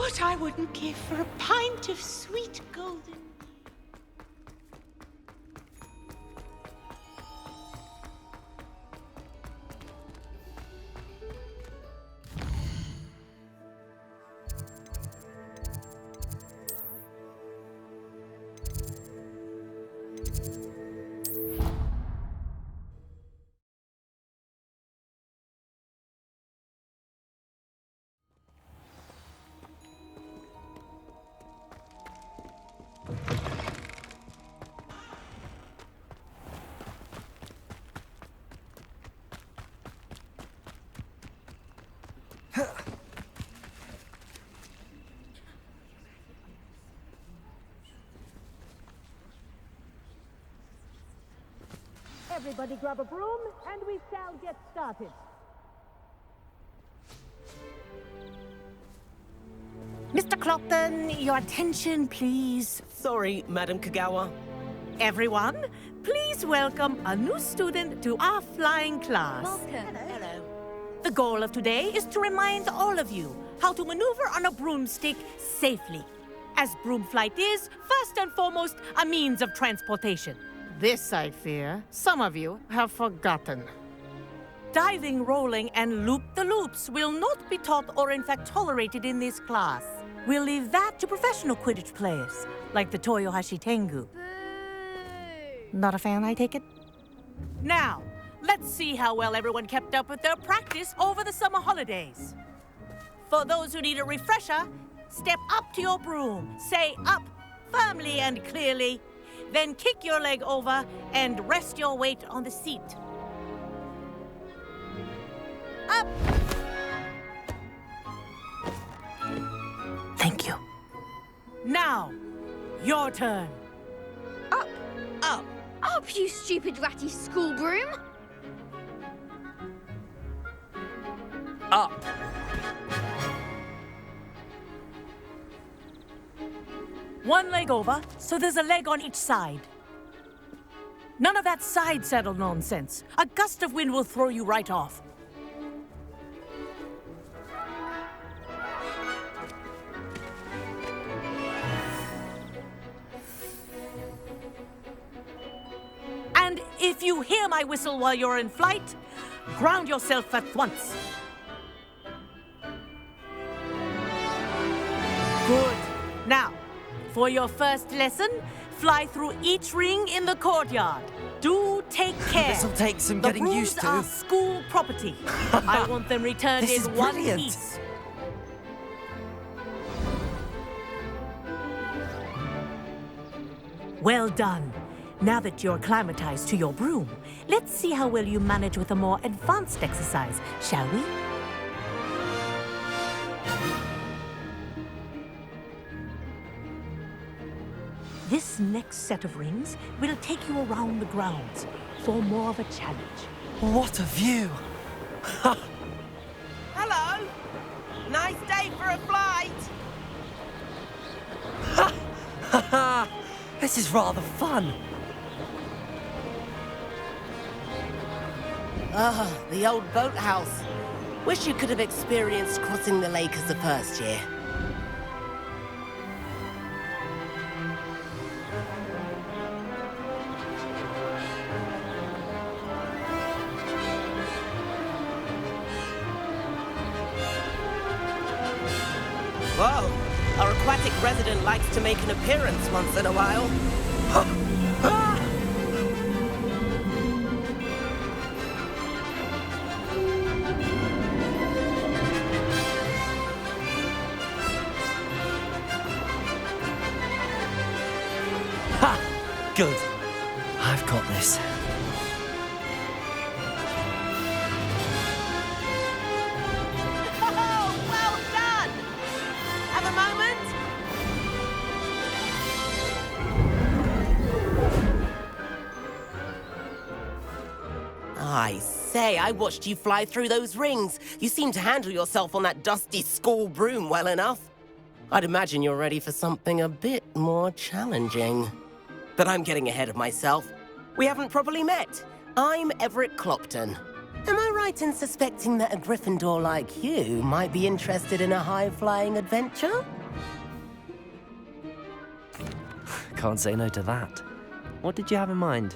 What I wouldn't give for a pint of sweet golden. Everybody grab a broom, and we shall get started. Mr. Clopton, your attention, please. Sorry, Madam Kogawa. Everyone, please welcome a new student to our flying class. Welcome. Hello. The goal of today is to remind all of you how to maneuver on a broomstick safely, as broom flight is, first and foremost, a means of transportation. This, I fear, some of you have forgotten. Diving, rolling, and loop-the-loops will not be taught or in fact tolerated in this class. We'll leave that to professional Quidditch players, like the Toyohashi Tengu. Not a fan, I take it? Now, let's see how well everyone kept up with their practice over the summer holidays. For those who need a refresher, step up to your broom, say up firmly and clearly, then kick your leg over and rest your weight on the seat. Up! Thank you. Now, your turn. Up! Up! Up, you stupid ratty school broom! Up! One leg over, so there's a leg on each side. None of that side saddle nonsense. A gust of wind will throw you right off. And if you hear my whistle while you're in flight, ground yourself at once. Good. Now, for your first lesson, fly through each ring in the courtyard. Do take care. This'll take some getting used to. The brooms are school property. I want them returned This is in one brilliant. piece. Well done. Now that you're acclimatized to your broom, let's see how well you manage with a more advanced exercise, shall we? This next set of rings will take you around the grounds for more of a challenge. What a view! Hello! Nice day for a flight! This is rather fun. Ah, the old boathouse. Wish you could have experienced crossing the lake as a first year. Whoa! Our aquatic resident likes to make an appearance once in a while. Ha! Good. I've got this. Oh, well done! Have a moment? I say, I watched you fly through those rings. You seem to handle yourself on that dusty school broom well enough. I'd imagine you're ready for something a bit more challenging. But I'm getting ahead of myself. We haven't properly met. I'm Everett Clopton. Am I right in suspecting that a Gryffindor like you might be interested in a high-flying adventure? Can't say no to that. What did you have in mind?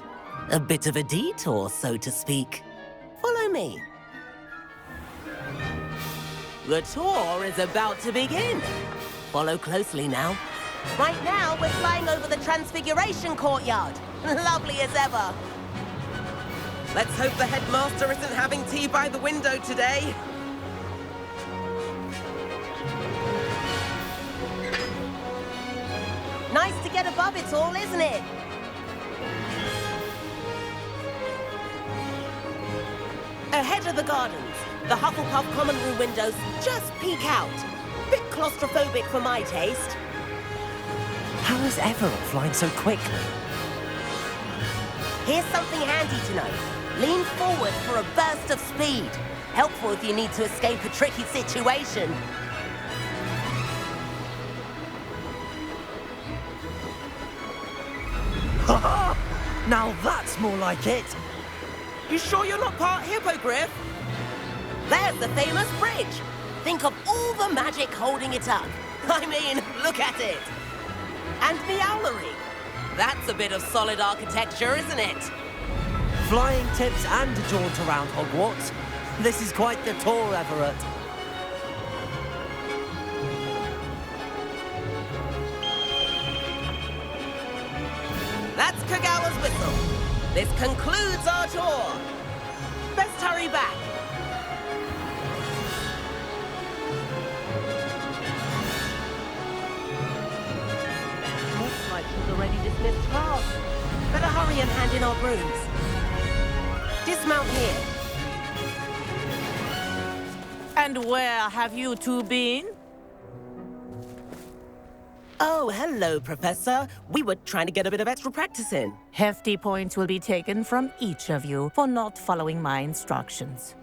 A bit of a detour, so to speak. Follow me. The tour is about to begin. Follow closely now. Right now, we're flying over the Transfiguration Courtyard. Lovely as ever. Let's hope the headmaster isn't having tea by the window today. Nice to get above it all, isn't it? Ahead of the gardens, the Hufflepuff common room windows just peek out. Bit claustrophobic for my taste. How is Everett flying so quickly? Here's something handy to know. Lean forward for a burst of speed. Helpful if you need to escape a tricky situation. Now that's more like it! You sure you're not part Hippogriff? There's the famous bridge. Think of all the magic holding it up. I mean, look at it. And the owlery. That's a bit of solid architecture, isn't it? Flying tips and a jaunt around Hogwarts. This is quite the tour, Everett. That's Kogawa's whistle. This concludes our tour. Best hurry back. Looks like she's already dismissed class. Better hurry and hand in our brooms. Dismount here. And where have you two been? Oh, hello, Professor. We were trying to get a bit of extra practice in. Hefty points will be taken from each of you for not following my instructions.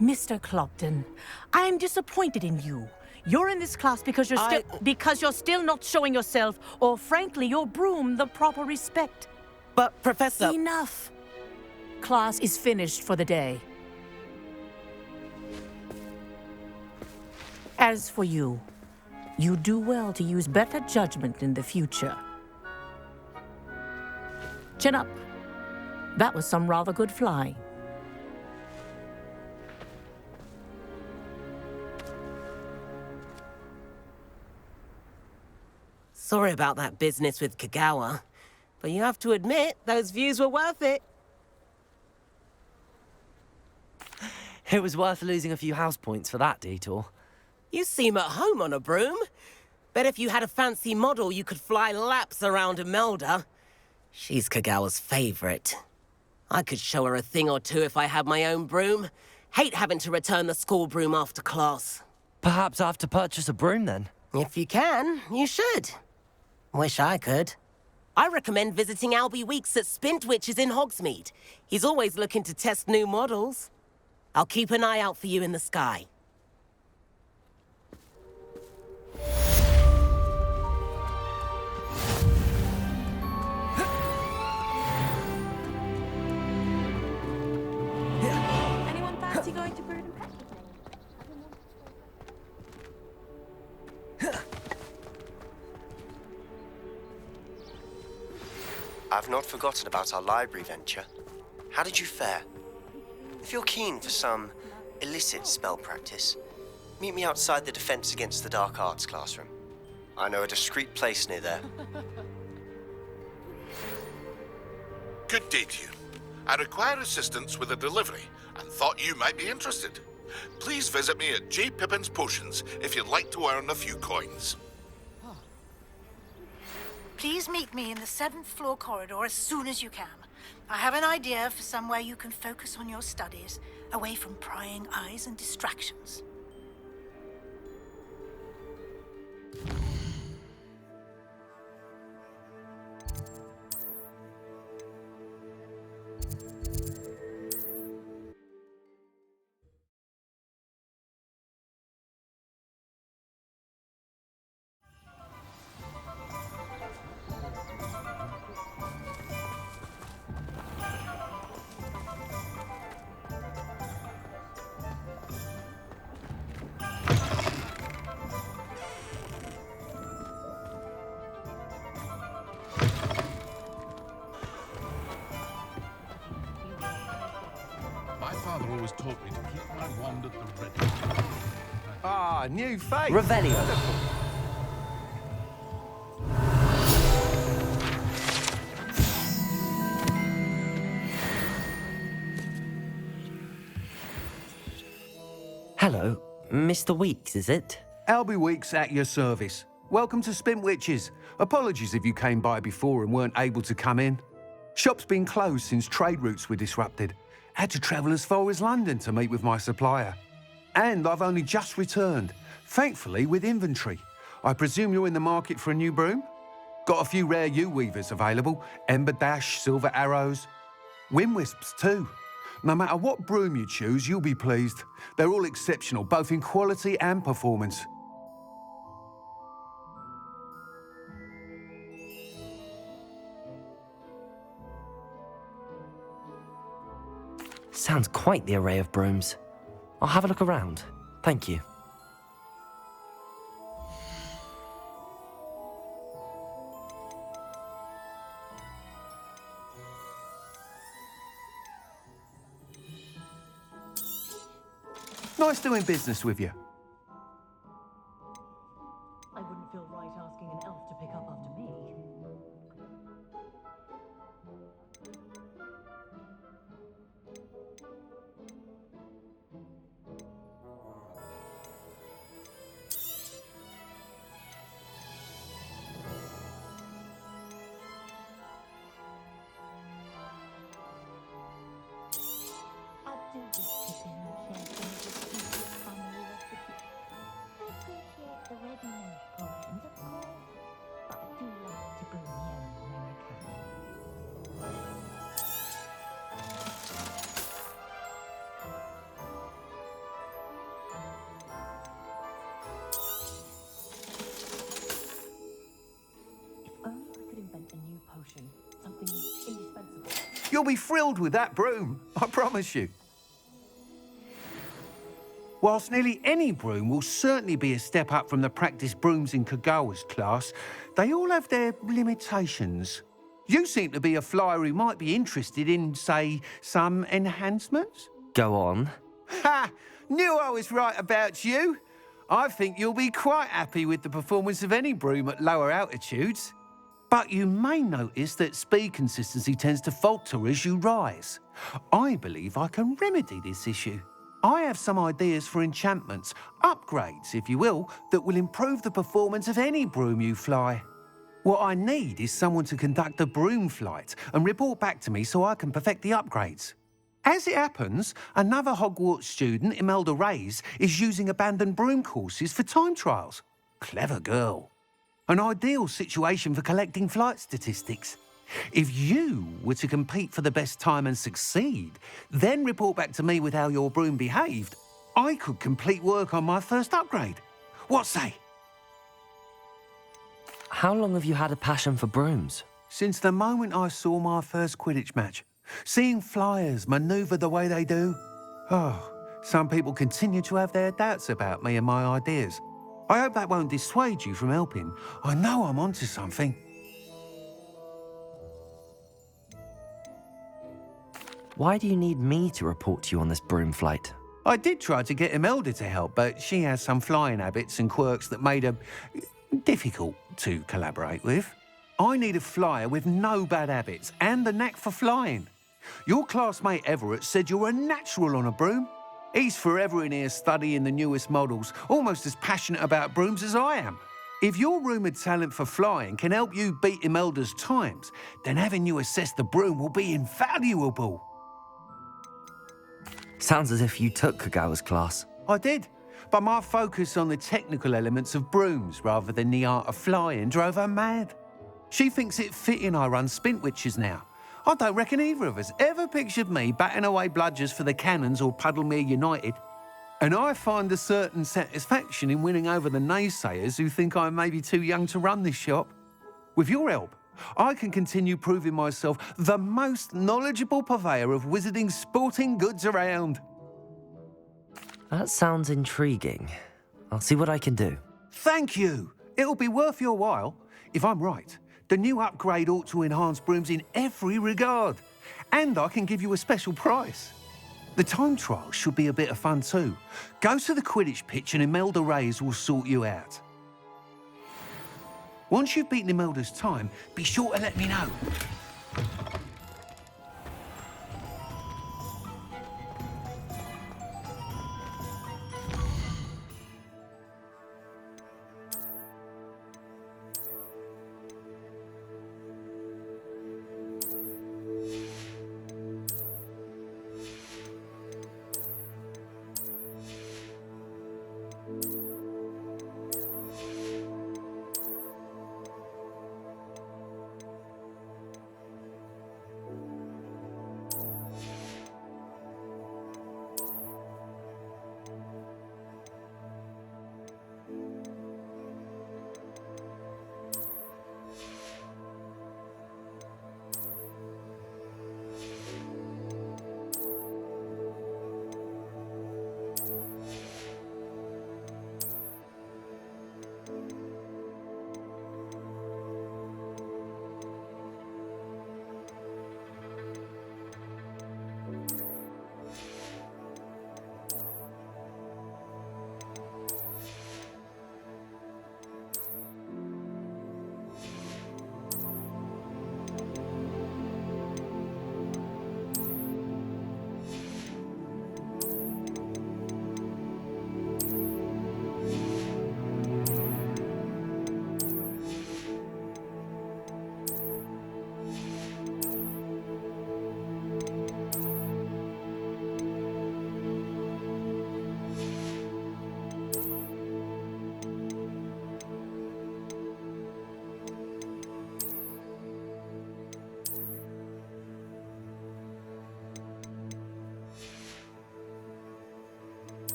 Mr. Clopton, I am disappointed in you. You're in this class because you're still not showing yourself, or frankly, your broom the proper respect. But, Professor... Enough. Class is finished for the day. As for you, you do well to use better judgment in the future. Chin up. That was some rather good flying. Sorry about that business with Kogawa, but you have to admit, those views were worth it. It was worth losing a few house points for that detour. You seem at home on a broom. Bet if you had a fancy model, you could fly laps around Imelda. She's Kogawa's favorite. I could show her a thing or two if I had my own broom. Hate having to return the school broom after class. Perhaps I have to purchase a broom then? If you can, you should. Wish I could. I recommend visiting Albie Weeks at Spintwitches in Hogsmeade. He's always looking to test new models. I'll keep an eye out for you in the sky. Anyone fancy going to brew and pet with me? I've not forgotten about our library venture. How did you fare? If you're keen for some illicit spell practice, meet me outside the Defense Against the Dark Arts classroom. I know a discreet place near there. Good day to you. I require assistance with a delivery and thought you might be interested. Please visit me at J. Pippin's Potions if you'd like to earn a few coins. Please meet me in the 7th floor corridor as soon as you can. I have an idea for somewhere you can focus on your studies, away from prying eyes and distractions. always taught me to keep my wand at the ready. Ah, new face. Rebellion. Hello, Mr. Weeks, is it? Albie Weeks at your service. Welcome to Spintwitches. Apologies if you came by before and weren't able to come in. Shop's been closed since trade routes were disrupted. Had to travel as far as London to meet with my supplier. And I've only just returned, thankfully with inventory. I presume you're in the market for a new broom? Got a few rare yew-weavers available, Ember Dash, Silver Arrows, Wind Wisps too. No matter what broom you choose, you'll be pleased. They're all exceptional, both in quality and performance. Sounds quite the array of brooms. I'll have a look around. Thank you. Nice doing business with you. I wouldn't feel right asking an elf to pick up after me. You'll be thrilled with that broom, I promise you. Whilst nearly any broom will certainly be a step up from the practice brooms in Kogawa's class, they all have their limitations. You seem to be a flyer who might be interested in, say, some enhancements? Go on. Ha! Knew I was right about you. I think you'll be quite happy with the performance of any broom at lower altitudes. But you may notice that speed consistency tends to falter as you rise. I believe I can remedy this issue. I have some ideas for enchantments, upgrades, if you will, that will improve the performance of any broom you fly. What I need is someone to conduct a broom flight and report back to me so I can perfect the upgrades. As it happens, another Hogwarts student, Imelda Reyes, is using abandoned broom courses for time trials. Clever girl. An ideal situation for collecting flight statistics. If you were to compete for the best time and succeed, then report back to me with how your broom behaved, I could complete work on my first upgrade. What say? How long have you had a passion for brooms? Since the moment I saw my first Quidditch match. Seeing flyers manoeuvre the way they do. Oh, some people continue to have their doubts about me and my ideas. I hope that won't dissuade you from helping. I know I'm onto something. Why do you need me to report to you on this broom flight? I did try to get Imelda to help, but she has some flying habits and quirks that made her difficult to collaborate with. I need a flyer with no bad habits and the knack for flying. Your classmate Everett said you're a natural on a broom. He's forever in here studying the newest models, almost as passionate about brooms as I am. If your rumoured talent for flying can help you beat Imelda's times, then having you assess the broom will be invaluable. Sounds as if you took Kogawa's class. I did, but my focus on the technical elements of brooms rather than the art of flying drove her mad. She thinks it fitting I run Spintwitches now. I don't reckon either of us ever pictured me batting away bludgers for the Cannons or Puddlemere United. And I find a certain satisfaction in winning over the naysayers who think I may be too young to run this shop. With your help, I can continue proving myself the most knowledgeable purveyor of wizarding sporting goods around. That sounds intriguing. I'll see what I can do. Thank you. It'll be worth your while. If I'm right, the new upgrade ought to enhance brooms in every regard. And I can give you a special price. The time trial should be a bit of fun too. Go to the Quidditch pitch and Imelda Reyes will sort you out. Once you've beaten Imelda's time, be sure to let me know.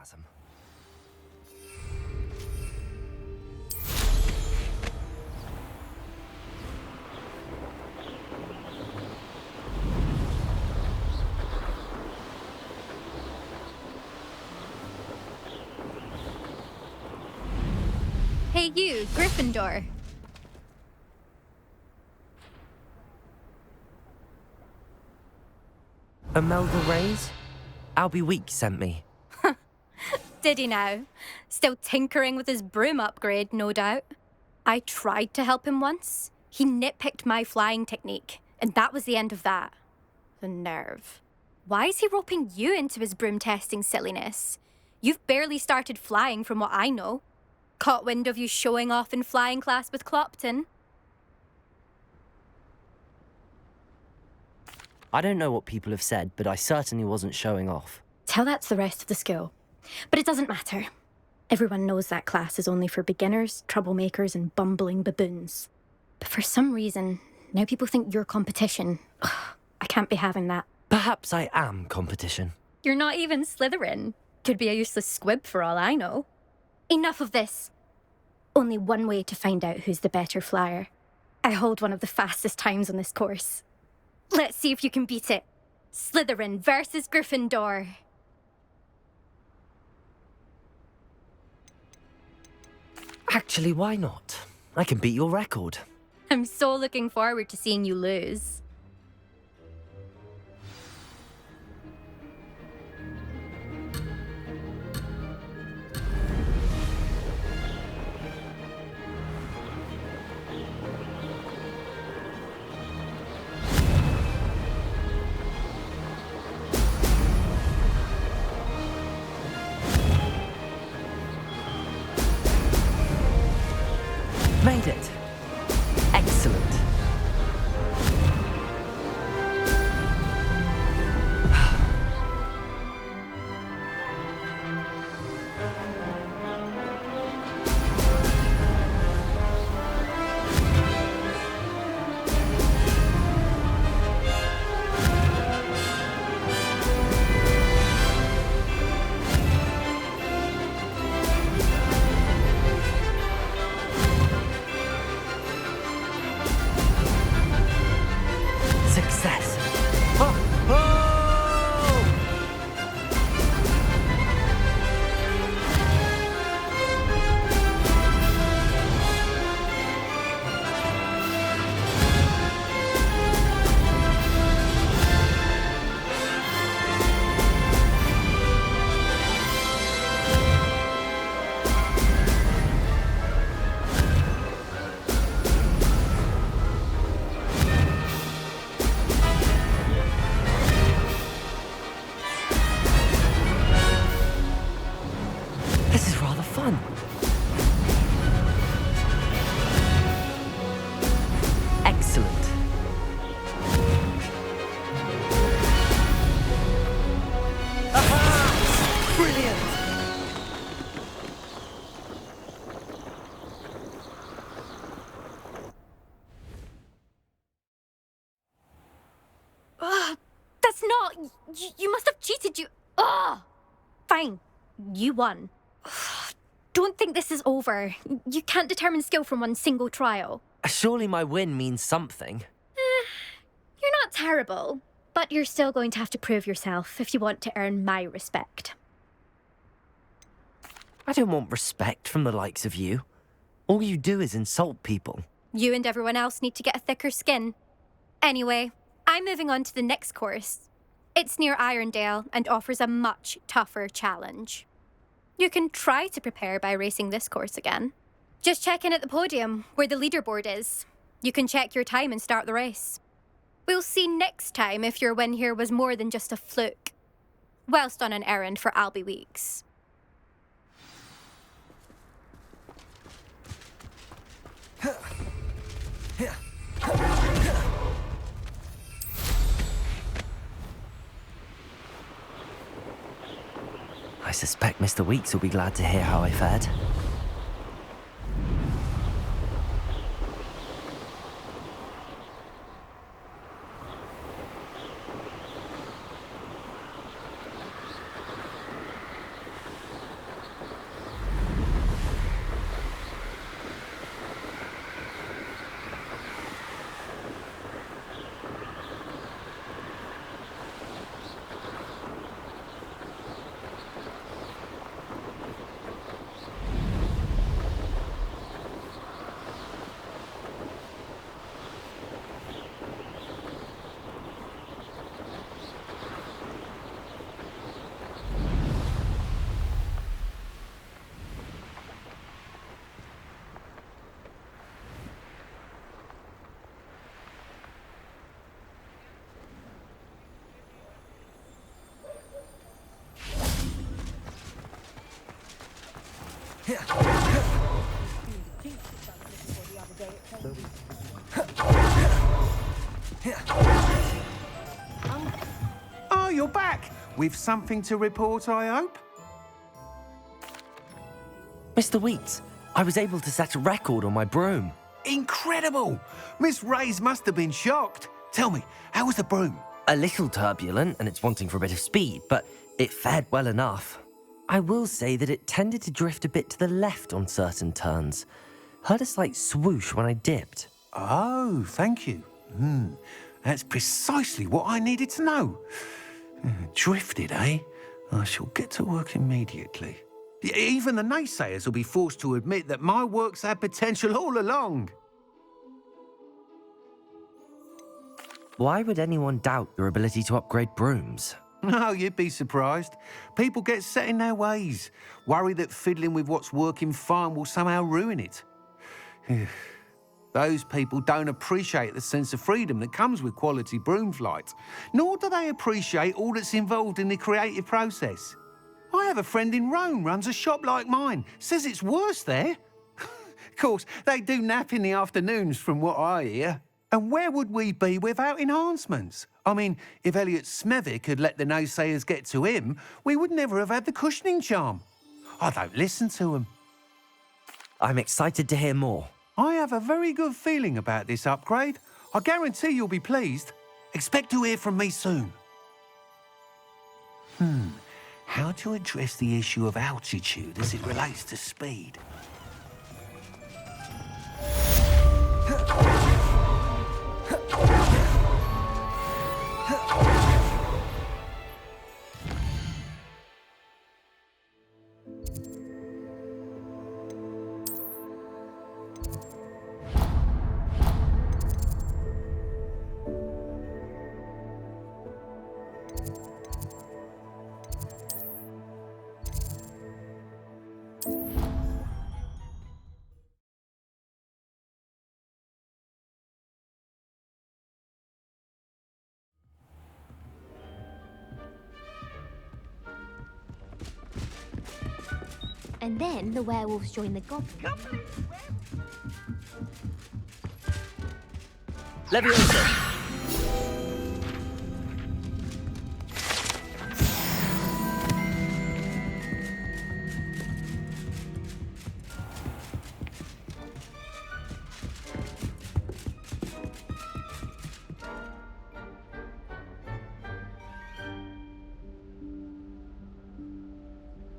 Enthusiasm. Hey you, Gryffindor. Imelda Reyes? Albie Week sent me. Did he now? Still tinkering with his broom upgrade, no doubt. I tried to help him once. He nitpicked my flying technique, and that was the end of that. The nerve. Why is he roping you into his broom testing silliness? You've barely started flying from what I know. Caught wind of you showing off in flying class with Clopton. I don't know what people have said, but I certainly wasn't showing off. Tell that to the rest of the school. But it doesn't matter. Everyone knows that class is only for beginners, troublemakers, and bumbling baboons. But for some reason, now people think you're competition. Ugh, I can't be having that. Perhaps I am competition. You're not even Slytherin. Could be a useless squib for all I know. Enough of this. Only one way to find out who's the better flyer. I hold one of the fastest times on this course. Let's see if you can beat it. Slytherin versus Gryffindor. Actually, why not? I can beat your record. I'm so looking forward to seeing you lose. Made it. Excellent. rather fun. Excellent. Aha! Brilliant! That's not... You must have cheated, you... Ugh! Fine. You won. Don't think this is over. You can't determine skill from one single trial. Surely my win means something. You're not terrible, but you're still going to have to prove yourself if you want to earn my respect. I don't want respect from the likes of you. All you do is insult people. You and everyone else need to get a thicker skin. Anyway, I'm moving on to the next course. It's near Irondale and offers a much tougher challenge. You can try to prepare by racing this course again. Just check in at the podium, where the leaderboard is. You can check your time and start the race. We'll see next time if your win here was more than just a fluke. Whilst on an errand for Albie Weeks. I suspect Mr. Weeks will be glad to hear how I fared. Oh, you're back! With something to report, I hope? Mr. Weeks, I was able to set a record on my broom. Incredible! Miss Reyes must have been shocked. Tell me, how was the broom? A little turbulent, and it's wanting for a bit of speed, but it fared well enough. I will say that it tended to drift a bit to the left on certain turns. Heard a slight swoosh when I dipped. Oh, thank you. That's precisely what I needed to know. Drifted, eh? I shall get to work immediately. Even the naysayers will be forced to admit that my work's had potential all along. Why would anyone doubt your ability to upgrade brooms? No, you'd be surprised. People get set in their ways, worry that fiddling with what's working fine will somehow ruin it. Those people don't appreciate the sense of freedom that comes with quality broom flight, nor do they appreciate all that's involved in the creative process. I have a friend in Rome runs a shop like mine, says it's worse there. Of course, they do nap in the afternoons from what I hear. And where would we be without enhancements? I mean, if Elliot Smethwick had let the naysayers get to him, we would never have had the cushioning charm. I don't listen to them. I'm excited to hear more. I have a very good feeling about this upgrade. I guarantee you'll be pleased. Expect to hear from me soon. How to address the issue of altitude as it relates to speed? And then the werewolves join the goblins. Leviosa!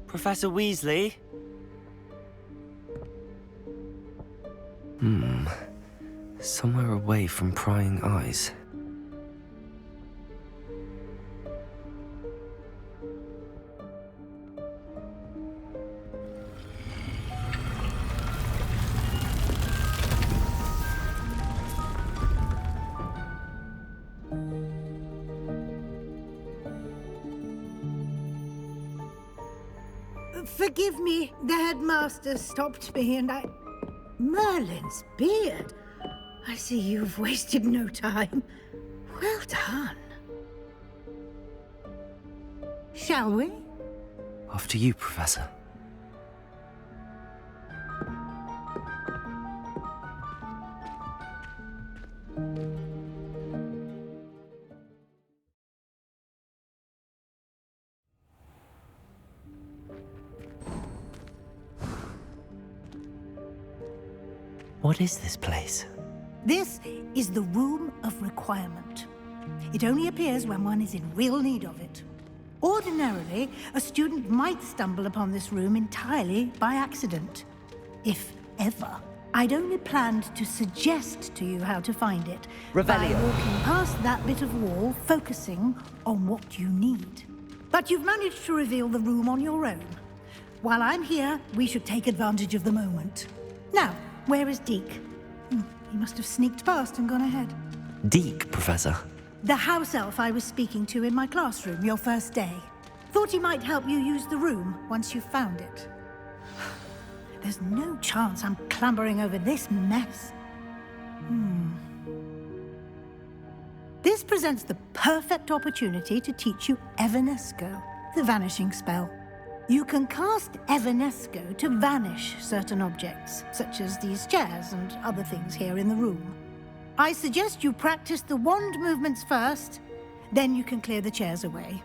Professor Weasley? Somewhere away from prying eyes. Forgive me, the headmaster stopped me and I... Merlin's beard. I see you've wasted no time. Well done. Shall we? After you, Professor. What is this place? This is the Room of Requirement. It only appears when one is in real need of it. Ordinarily, a student might stumble upon this room entirely by accident. If ever. I'd only planned to suggest to you how to find it. Revelio. By walking past that bit of wall, focusing on what you need. But you've managed to reveal the room on your own. While I'm here, we should take advantage of the moment. Now, where is Deke? He must have sneaked past and gone ahead. Deke, Professor. The house elf I was speaking to in my classroom your first day. Thought he might help you use the room once you found it. There's no chance I'm clambering over this mess. This presents the perfect opportunity to teach you Evanesco, the vanishing spell. You can cast Evanesco to vanish certain objects, such as these chairs and other things here in the room. I suggest you practice the wand movements first, then you can clear the chairs away.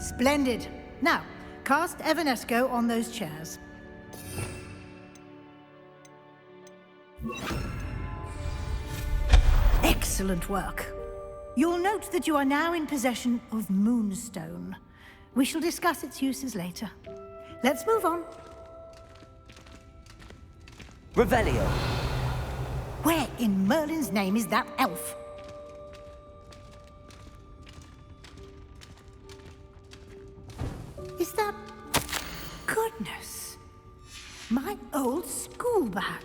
Splendid. Now, cast Evanesco on those chairs. Excellent work. You'll note that you are now in possession of Moonstone. We shall discuss its uses later. Let's move on. Revelio. Where in Merlin's name is that elf? Is that... Goodness. My old school bag.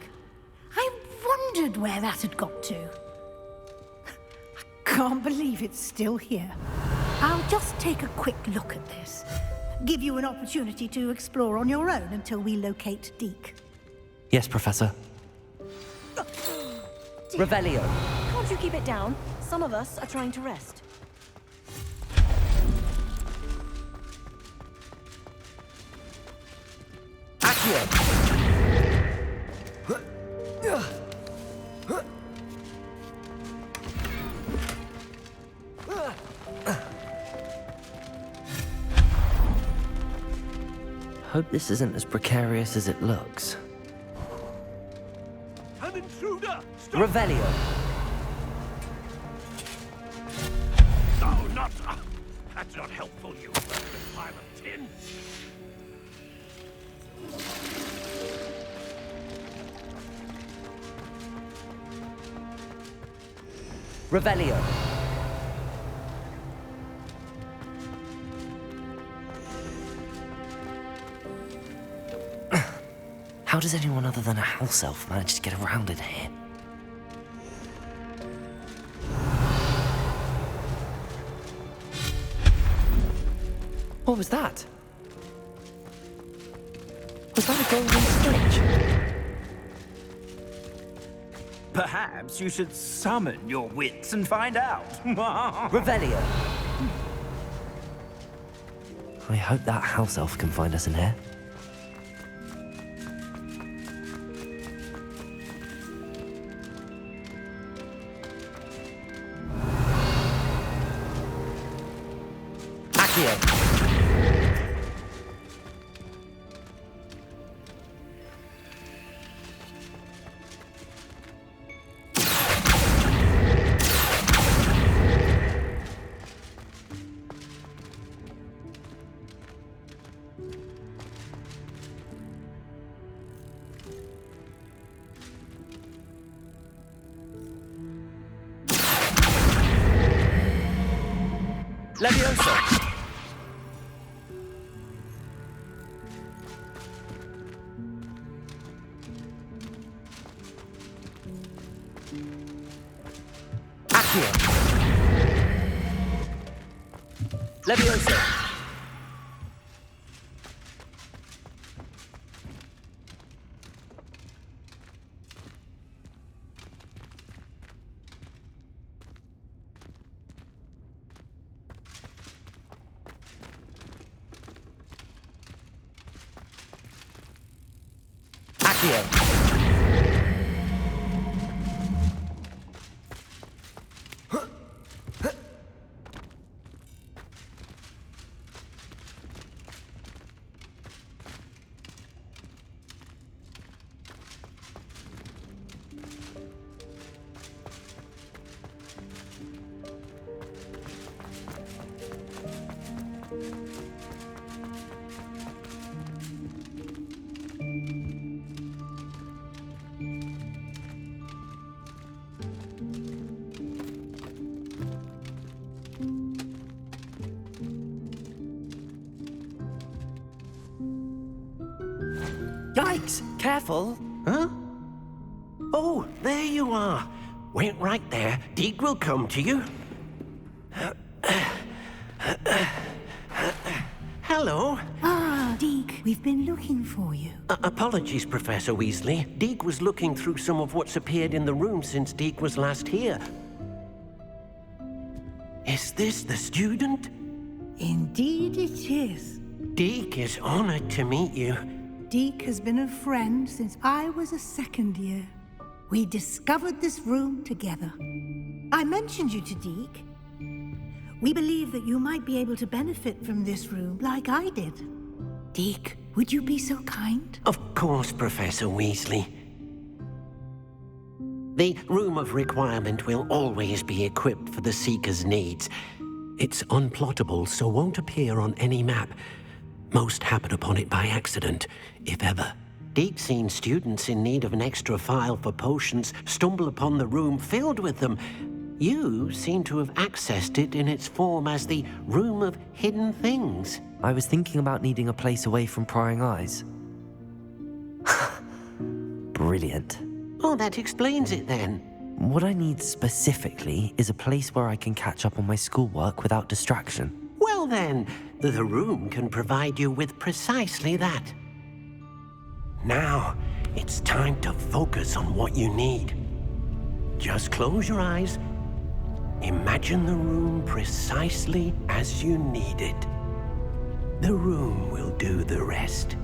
I wondered where that had got to. I can't believe it's still here. I'll just take a quick look at this. Give you an opportunity to explore on your own until we locate Deke. Yes, Professor. Revelio. Can't you keep it down? Some of us are trying to rest. Hope this isn't as precarious as it looks. An intruder! Stop! Revelio. No, not... that's not helpful, you worthless pile of tin. Revelio. How does anyone other than a house elf manage to get around in here? What was that? Was that a golden snitch? Perhaps you should summon your wits and find out. Revelio. I hope that house elf can find us in here. Accio. Leviosa! Accio! Leviosa! Yikes! Careful! Huh? Oh, there you are. Wait right there. Deke will come to you. Hello. Ah, Deke, we've been looking for you. Apologies, Professor Weasley. Deke was looking through some of what's appeared in the room since Deke was last here. Is this the student? Indeed it is. Deke is honored to meet you. Deke has been a friend since I was a second year. We discovered this room together. I mentioned you to Deke. We believe that you might be able to benefit from this room like I did. Deke, would you be so kind? Of course, Professor Weasley. The Room of Requirement will always be equipped for the Seeker's needs. It's unplottable, so won't appear on any map. Most happen upon it by accident, if ever. Deke's seen students in need of an extra file for potions stumble upon the room filled with them. You seem to have accessed it in its form as the Room of Hidden Things. I was thinking about needing a place away from prying eyes. Brilliant. Oh, that explains it then. What I need specifically is a place where I can catch up on my schoolwork without distraction. Well then, the room can provide you with precisely that. Now, it's time to focus on what you need. Just close your eyes. Imagine the room precisely as you need it. The room will do the rest.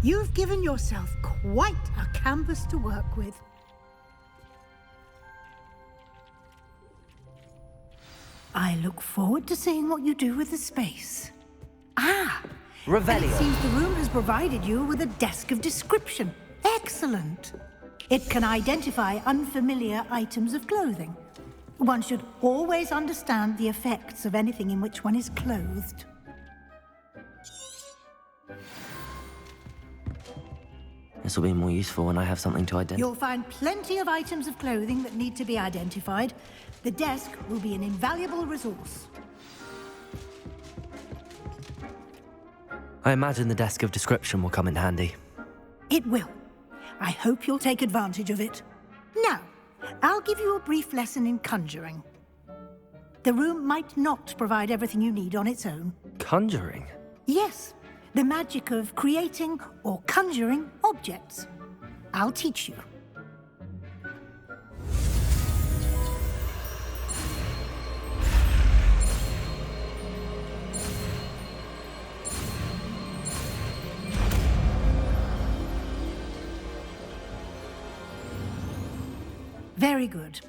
You've given yourself quite a canvas to work with. I look forward to seeing what you do with the space. Ah! Revelio. It seems the room has provided you with a desk of description. Excellent. It can identify unfamiliar items of clothing. One should always understand the effects of anything in which one is clothed. This will be more useful when I have something to identify. You'll find plenty of items of clothing that need to be identified. The desk will be an invaluable resource. I imagine the desk of description will come in handy. It will. I hope you'll take advantage of it. Now, I'll give you a brief lesson in conjuring. The room might not provide everything you need on its own. Conjuring? Yes, the magic of creating or conjuring objects. I'll teach you. Very good.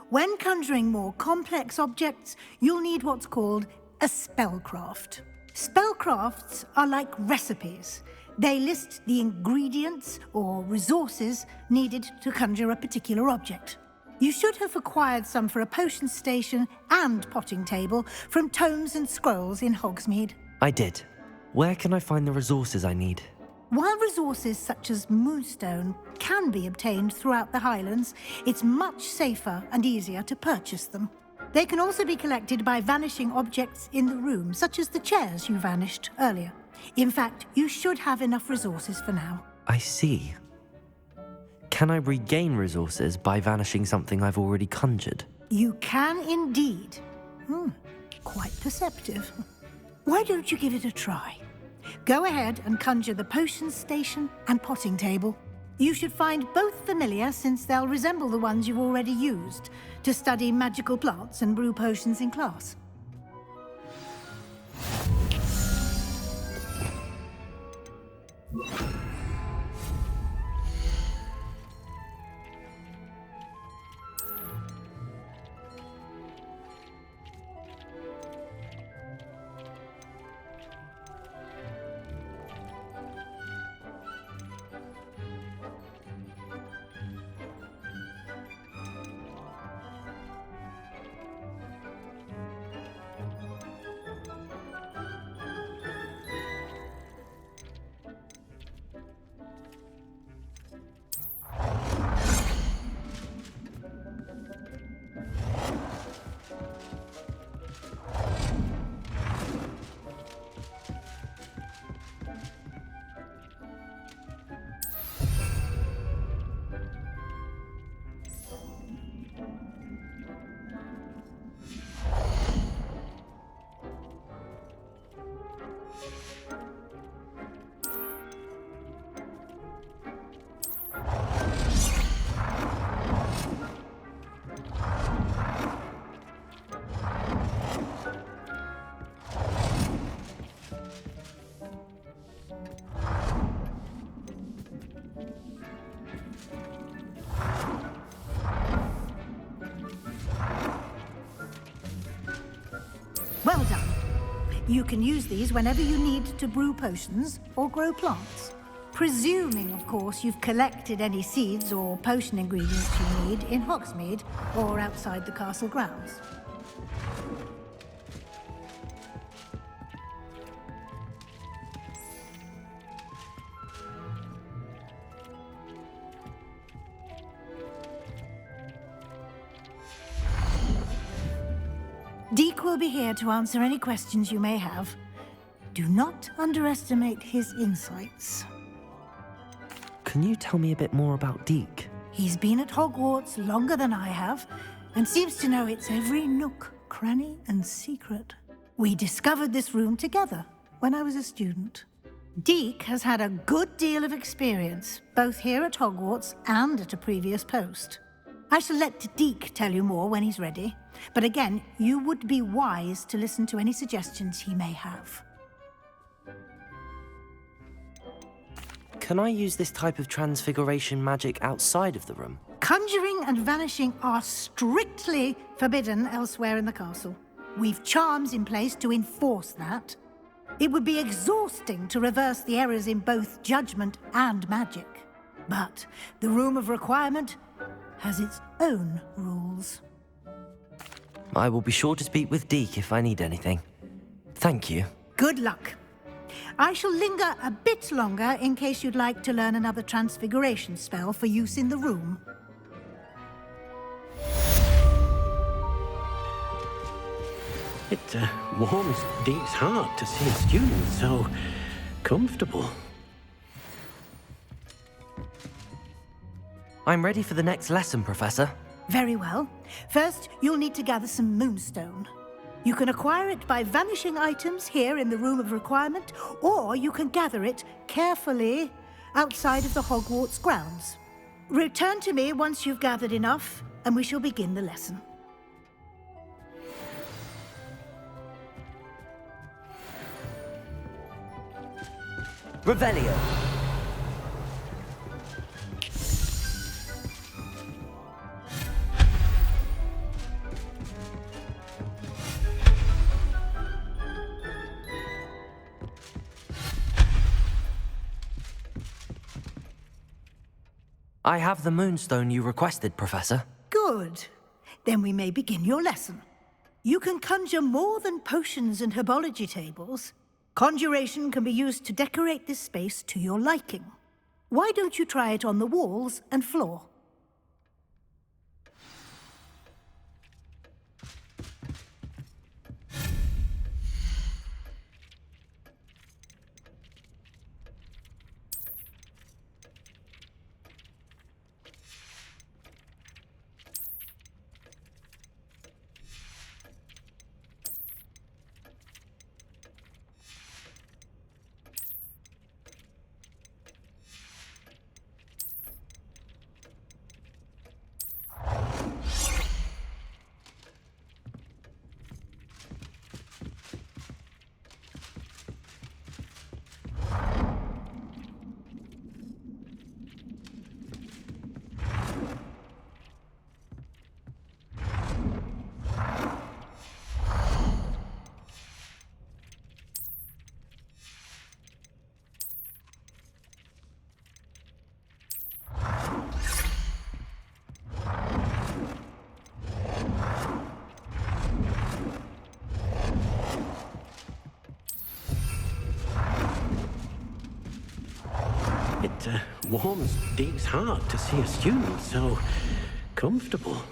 When conjuring more complex objects, you'll need what's called a spellcraft. Spellcrafts are like recipes. They list the ingredients or resources needed to conjure a particular object. You should have acquired some for a potion station and potting table from tomes and scrolls in Hogsmeade. I did. Where can I find the resources I need? While resources such as moonstone can be obtained throughout the Highlands, it's much safer and easier to purchase them. They can also be collected by vanishing objects in the room, such as the chairs you vanished earlier. In fact, you should have enough resources for now. I see. Can I regain resources by vanishing something I've already conjured? You can indeed. Quite perceptive. Why don't you give it a try? Go ahead and conjure the potion station and potting table. You should find both familiar, since they'll resemble the ones you've already used to study magical plants and brew potions in class. Well done. You can use these whenever you need to brew potions or grow plants. Presuming, of course, you've collected any seeds or potion ingredients you need in Hogsmeade or outside the castle grounds. Deek will be here to answer any questions you may have. Do not underestimate his insights. Can you tell me a bit more about Deek? He's been at Hogwarts longer than I have, and seems to know its every nook, cranny, and secret. We discovered this room together when I was a student. Deek has had a good deal of experience, both here at Hogwarts and at a previous post. I shall let Deek tell you more when he's ready, but again, you would be wise to listen to any suggestions he may have. Can I use this type of transfiguration magic outside of the room? Conjuring and vanishing are strictly forbidden elsewhere in the castle. We've charms in place to enforce that. It would be exhausting to reverse the errors in both judgment and magic. But the Room of Requirement has its own rules. I will be sure to speak with Deke if I need anything. Thank you. Good luck. I shall linger a bit longer in case you'd like to learn another transfiguration spell for use in the room. It warms Deke's heart to see a student so comfortable. I'm ready for the next lesson, Professor. Very well. First, you'll need to gather some moonstone. You can acquire it by vanishing items here in the Room of Requirement, or you can gather it carefully outside of the Hogwarts grounds. Return to me once you've gathered enough, and we shall begin the lesson. Revelio. I have the moonstone you requested, Professor. Good. Then we may begin your lesson. You can conjure more than potions and herbology tables. Conjuration can be used to decorate this space to your liking. Why don't you try it on the walls and floor? It warms Deke's heart to see a student so comfortable.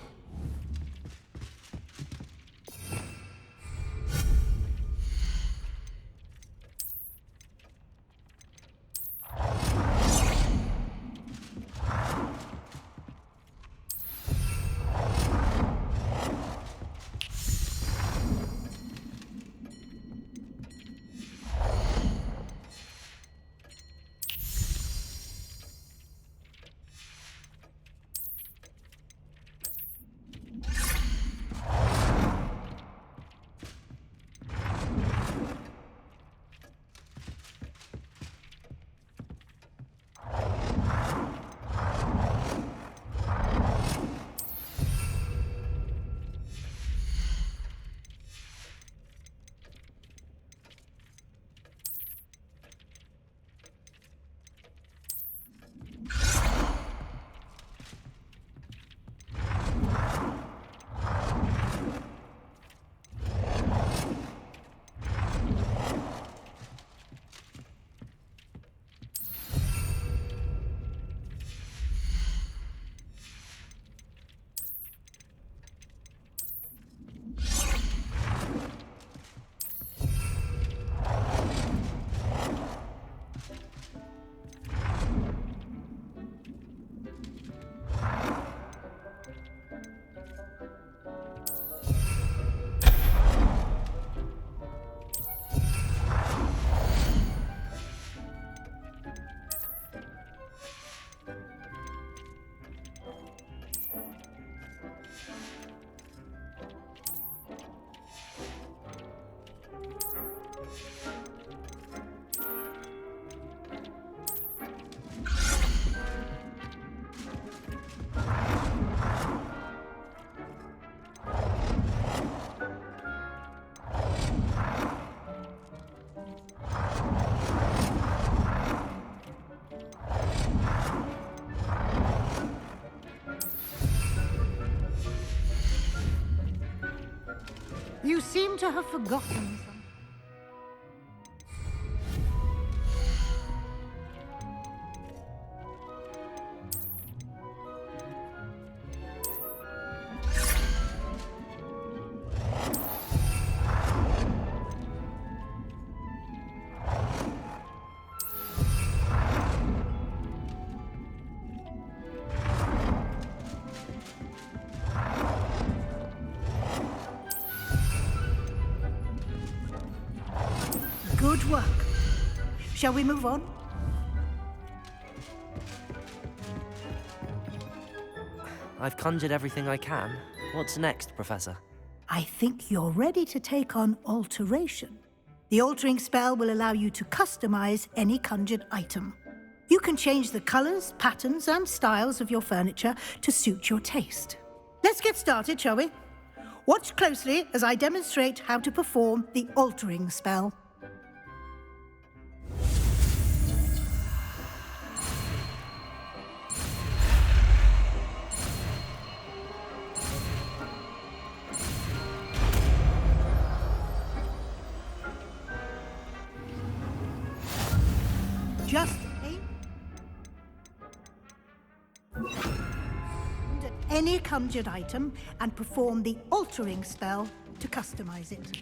You seem to have forgotten something. Good work. Shall we move on? I've conjured everything I can. What's next, Professor? I think you're ready to take on alteration. The altering spell will allow you to customize any conjured item. You can change the colors, patterns, and styles of your furniture to suit your taste. Let's get started, shall we? Watch closely as I demonstrate how to perform the altering spell. Just aim at any conjured item and perform the altering spell to customize it.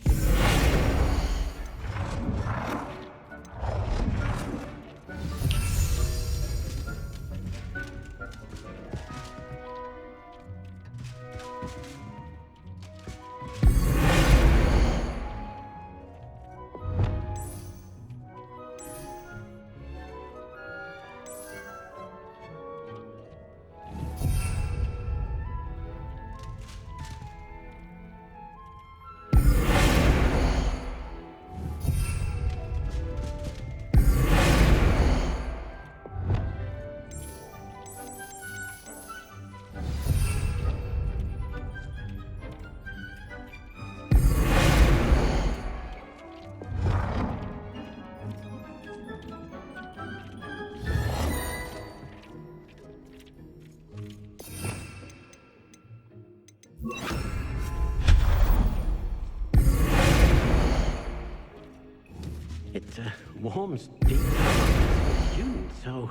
It warms deep down. So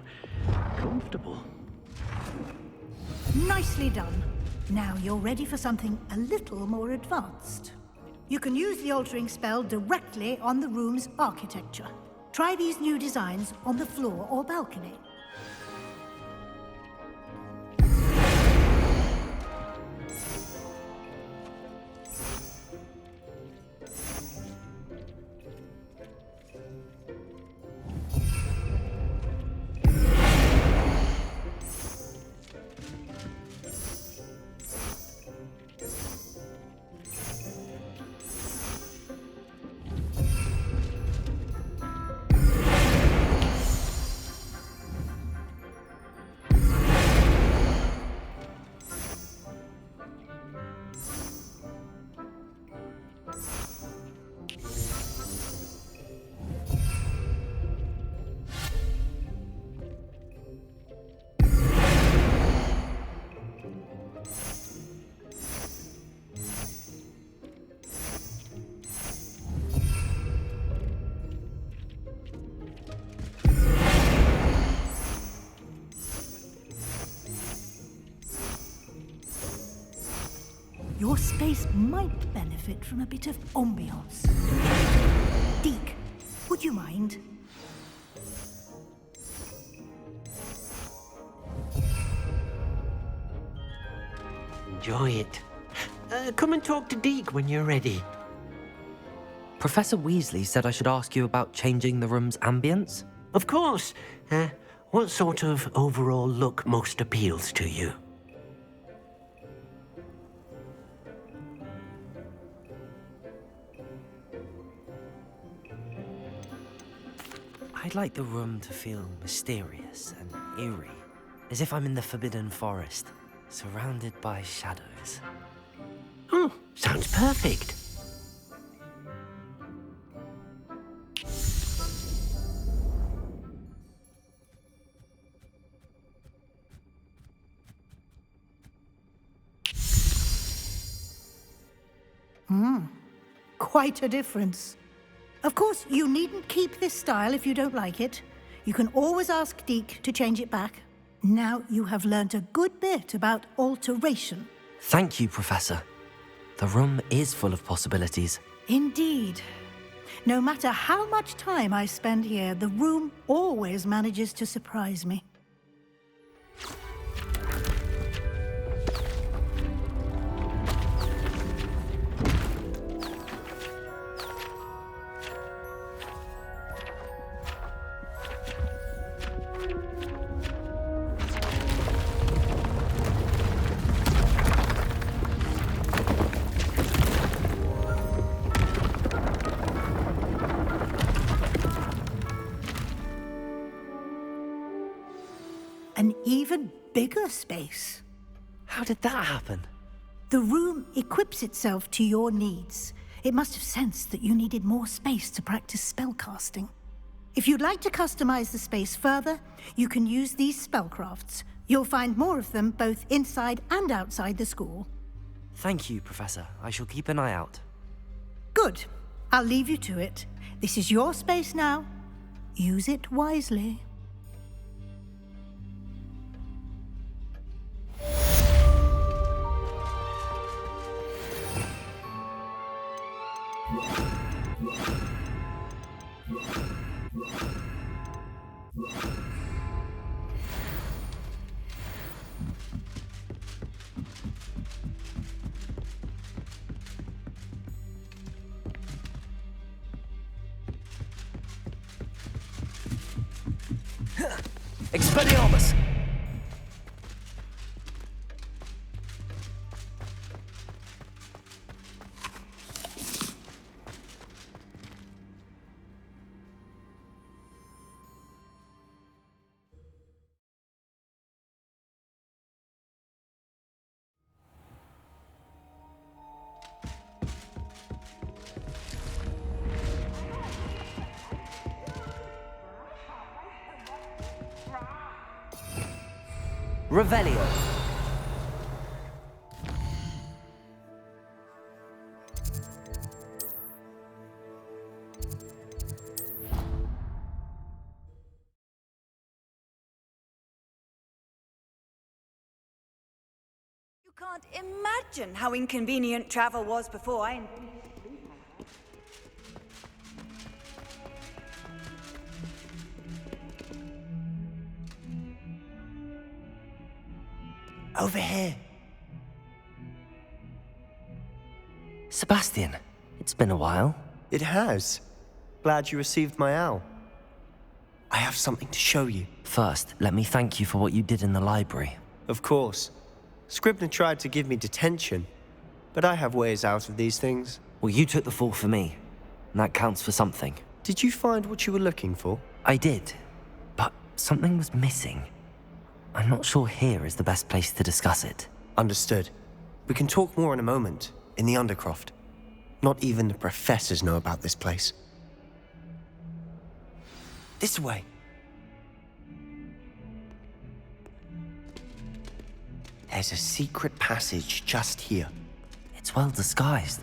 comfortable. Nicely done. Now you're ready for something a little more advanced. You can use the altering spell directly on the room's architecture. Try these new designs on the floor or balcony. Your space might benefit from a bit of ambiance. Deke, would you mind? Enjoy it. Come and talk to Deke when you're ready. Professor Weasley said I should ask you about changing the room's ambience? Of course. What sort of overall look most appeals to you? I'd like the room to feel mysterious and eerie, as if I'm in the Forbidden Forest, surrounded by shadows. Oh, sounds perfect. quite a difference. Of course, you needn't keep this style if you don't like it. You can always ask Deke to change it back. Now you have learnt a good bit about alteration. Thank you, Professor. The room is full of possibilities. Indeed. No matter how much time I spend here, the room always manages to surprise me. An even bigger space. How did that happen? The room equips itself to your needs. It must have sensed that you needed more space to practice spellcasting. If you'd like to customize the space further, you can use these spellcrafts. You'll find more of them both inside and outside the school. Thank you, Professor. I shall keep an eye out. Good. I'll leave you to it. This is your space now. Use it wisely. Expelliarmus! Revelio. You can't imagine how inconvenient travel was before I... Over here. Sebastian, it's been a while. It has. Glad you received my owl. I have something to show you. First, let me thank you for what you did in the library. Of course. Scribner tried to give me detention, but I have ways out of these things. Well, you took the fall for me, and that counts for something. Did you find what you were looking for? I did, but something was missing. I'm not sure here is the best place to discuss it. Understood. We can talk more in a moment, in the Undercroft. Not even the professors know about this place. This way. There's a secret passage just here. It's well disguised.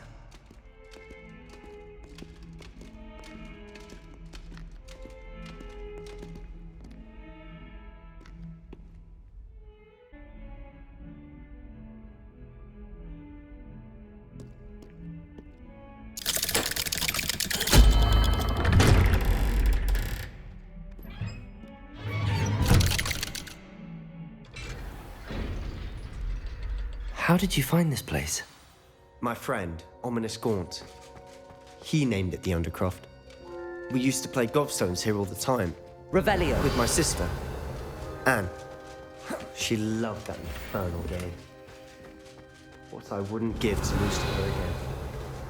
How did you find this place? My friend, Ominous Gaunt. He named it the Undercroft. We used to play gobstones here all the time. Revelio. With my sister, Anne. She loved that infernal game. What I wouldn't give to lose to her again.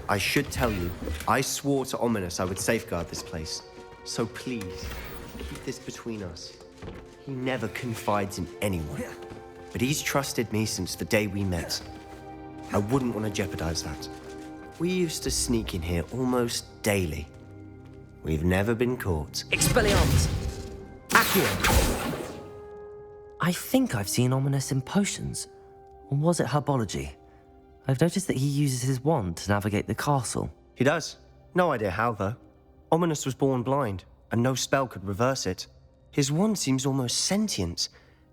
I should tell you, I swore to Ominous I would safeguard this place. So please, keep this between us. He never confides in anyone. But he's trusted me since the day we met. I wouldn't want to jeopardize that. We used to sneak in here almost daily. We've never been caught. Expelliarmus! Accio! I think I've seen Ominous in potions. Or was it herbology? I've noticed that he uses his wand to navigate the castle. He does. No idea how, though. Ominous was born blind, and no spell could reverse it. His wand seems almost sentient.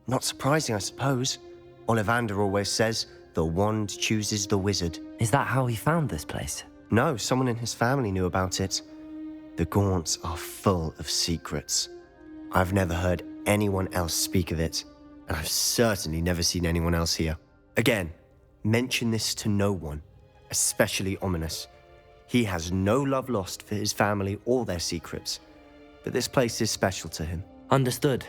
Not surprising, I suppose. Ollivander always says, the wand chooses the wizard. Is that how he found this place? No, someone in his family knew about it. The Gaunts are full of secrets. I've never heard anyone else speak of it, and I've certainly never seen anyone else here. Again, mention this to no one, especially Ominous. He has no love lost for his family or their secrets, but this place is special to him. Understood.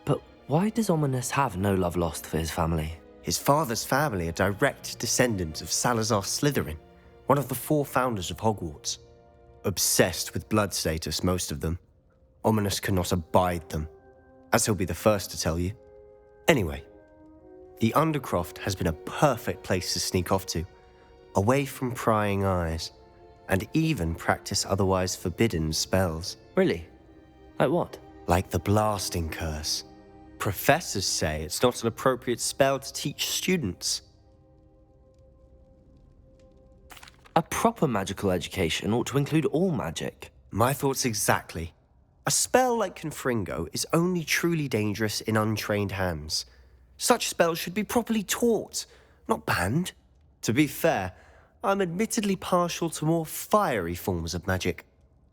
But why does Ominous have no love lost for his family? His father's family are direct descendants of Salazar Slytherin, one of the 4 founders of Hogwarts. Obsessed with blood status, most of them. Ominous cannot abide them, as he'll be the first to tell you. Anyway, the Undercroft has been a perfect place to sneak off to, away from prying eyes, and even practice otherwise forbidden spells. Really? Like what? Like the blasting curse. Professors say it's not an appropriate spell to teach students. A proper magical education ought to include all magic. My thoughts exactly. A spell like Confringo is only truly dangerous in untrained hands. Such spells should be properly taught, not banned. To be fair, I'm admittedly partial to more fiery forms of magic.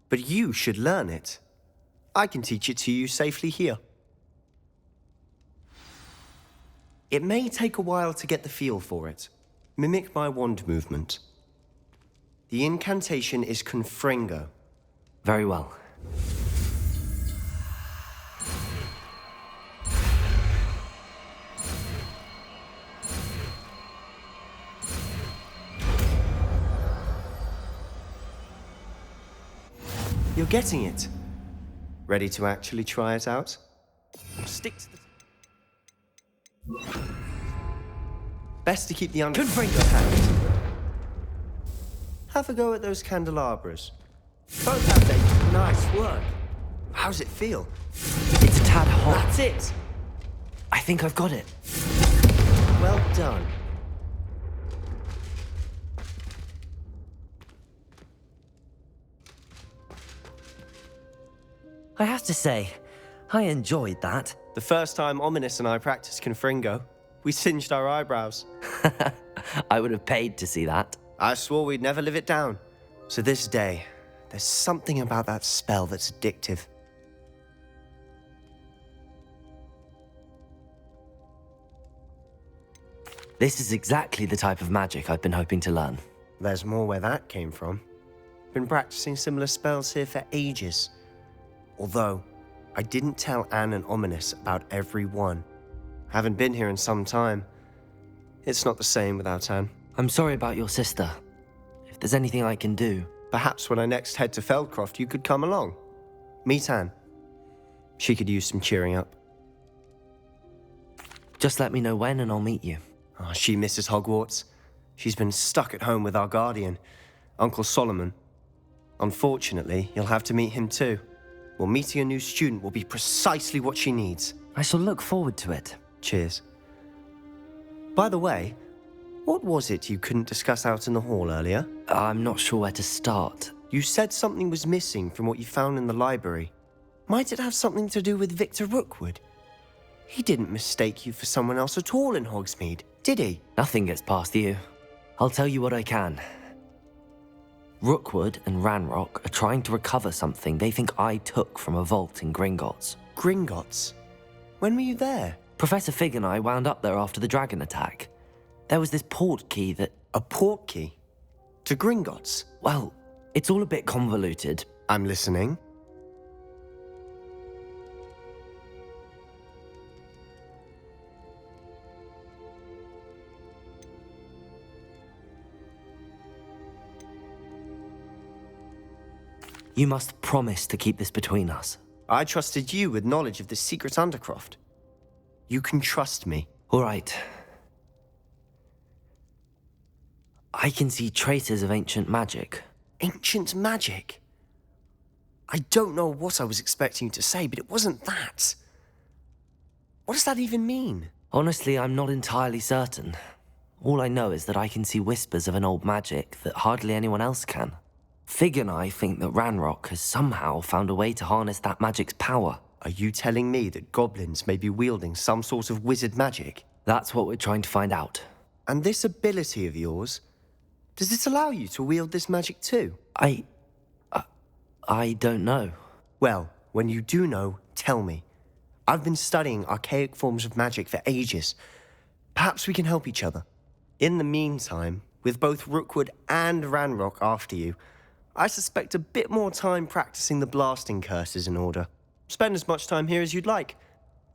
But you should learn it. I can teach it to you safely here. It may take a while to get the feel for it. Mimic my wand movement. The incantation is Confringo. Very well. You're getting it. Ready to actually try it out? Stick to the... Best to keep the Confringo hand. Have a go at those candelabras. Both have they. Nice work. How's it feel? It's a tad hot. That's it. I think I've got it. Well done. I have to say, I enjoyed that. The first time Ominous and I practiced Confringo, we singed our eyebrows. I would have paid to see that. I swore we'd never live it down. So this day, there's something about that spell that's addictive. This is exactly the type of magic I've been hoping to learn. There's more where that came from. Been practicing similar spells here for ages. Although, I didn't tell Anne and Ominous about every one. Haven't been here in some time. It's not the same without Anne. I'm sorry about your sister. If there's anything I can do... Perhaps when I next head to Feldcroft, you could come along. Meet Anne. She could use some cheering up. Just let me know when and I'll meet you. Oh, she misses Hogwarts. She's been stuck at home with our guardian, Uncle Solomon. Unfortunately, you'll have to meet him too. Well, meeting a new student will be precisely what she needs. I shall look forward to it. Cheers. By the way, what was it you couldn't discuss out in the hall earlier? I'm not sure where to start. You said something was missing from what you found in the library. Might it have something to do with Victor Rookwood? He didn't mistake you for someone else at all in Hogsmeade, did he? Nothing gets past you. I'll tell you what I can. Rookwood and Ranrok are trying to recover something they think I took from a vault in Gringotts. Gringotts? When were you there? Professor Fig and I wound up there after the dragon attack. There was this portkey that... A portkey? To Gringotts? Well, it's all a bit convoluted. I'm listening. You must promise to keep this between us. I trusted you with knowledge of the secret Undercroft. You can trust me. All right. I can see traces of ancient magic. Ancient magic? I don't know what I was expecting you to say, but it wasn't that. What does that even mean? Honestly, I'm not entirely certain. All I know is that I can see whispers of an old magic that hardly anyone else can. Fig and I think that Ranrok has somehow found a way to harness that magic's power. Are you telling me that goblins may be wielding some sort of wizard magic? That's what we're trying to find out. And this ability of yours, does it allow you to wield this magic too? I don't know. Well, when you do know, tell me. I've been studying archaic forms of magic for ages. Perhaps we can help each other. In the meantime, with both Rookwood and Ranrok after you, I suspect a bit more time practicing the blasting curse is in order. Spend as much time here as you'd like.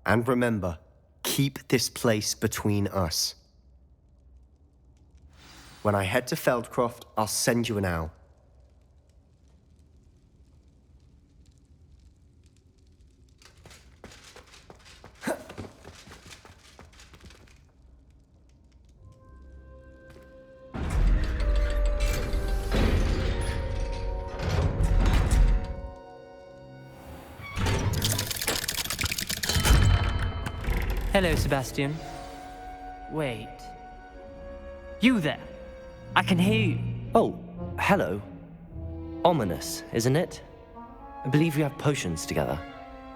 And remember, keep this place between us. When I head to Feldcroft, I'll send you an owl. Hello, Sebastian. Wait. You there? I can hear you. Oh, hello. Ominous, isn't it? I believe we have potions together.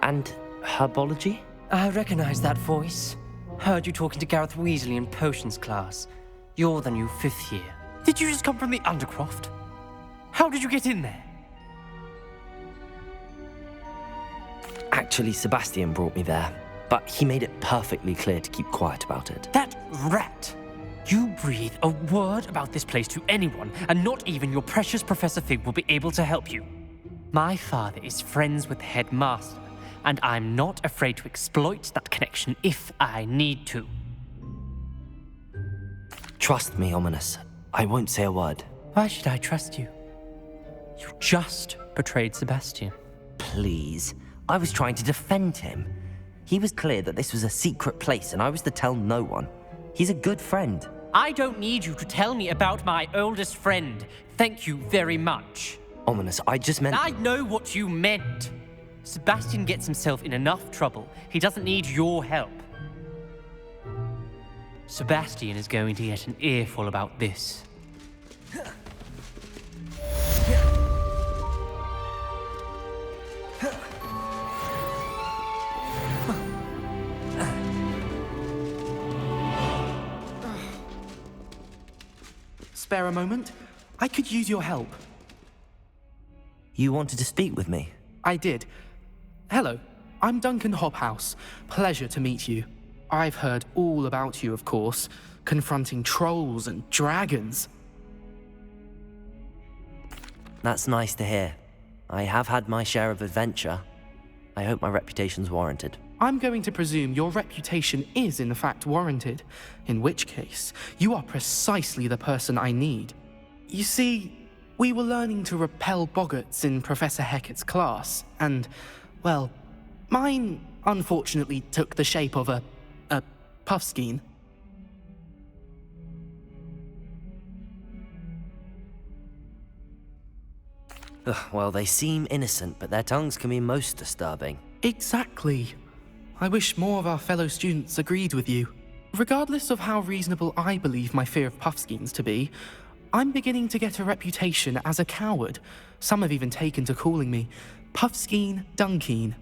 And herbology? I recognize that voice. Heard you talking to Gareth Weasley in potions class. You're the new 5th year. Did you just come from the Undercroft? How did you get in there? Actually, Sebastian brought me there. But he made it perfectly clear to keep quiet about it. That rat! You breathe a word about this place to anyone, and not even your precious Professor Fig will be able to help you. My father is friends with the headmaster, and I'm not afraid to exploit that connection if I need to. Trust me, Ominous. I won't say a word. Why should I trust you? You just betrayed Sebastian. Please. I was trying to defend him. He was clear that this was a secret place and I was to tell no one. He's a good friend. I don't need you to tell me about my oldest friend. Thank you very much. Ominous, I just meant... I know what you meant. Sebastian gets himself in enough trouble. He doesn't need your help. Sebastian is going to get an earful about this. Spare a moment? I could use your help. You wanted to speak with me? I did. Hello, I'm Duncan Hobhouse. Pleasure to meet you. I've heard all about you, of course, confronting trolls and dragons. That's nice to hear. I have had my share of adventure. I hope my reputation's warranted. I'm going to presume your reputation is in fact warranted, in which case, you are precisely the person I need. You see, we were learning to repel boggarts in Professor Hecat's class, and, well, mine unfortunately took the shape of a puffskein. Well, they seem innocent, but their tongues can be most disturbing. Exactly. I wish more of our fellow students agreed with you. Regardless of how reasonable I believe my fear of puffskeins to be, I'm beginning to get a reputation as a coward. Some have even taken to calling me Puffskeen Dunkeen.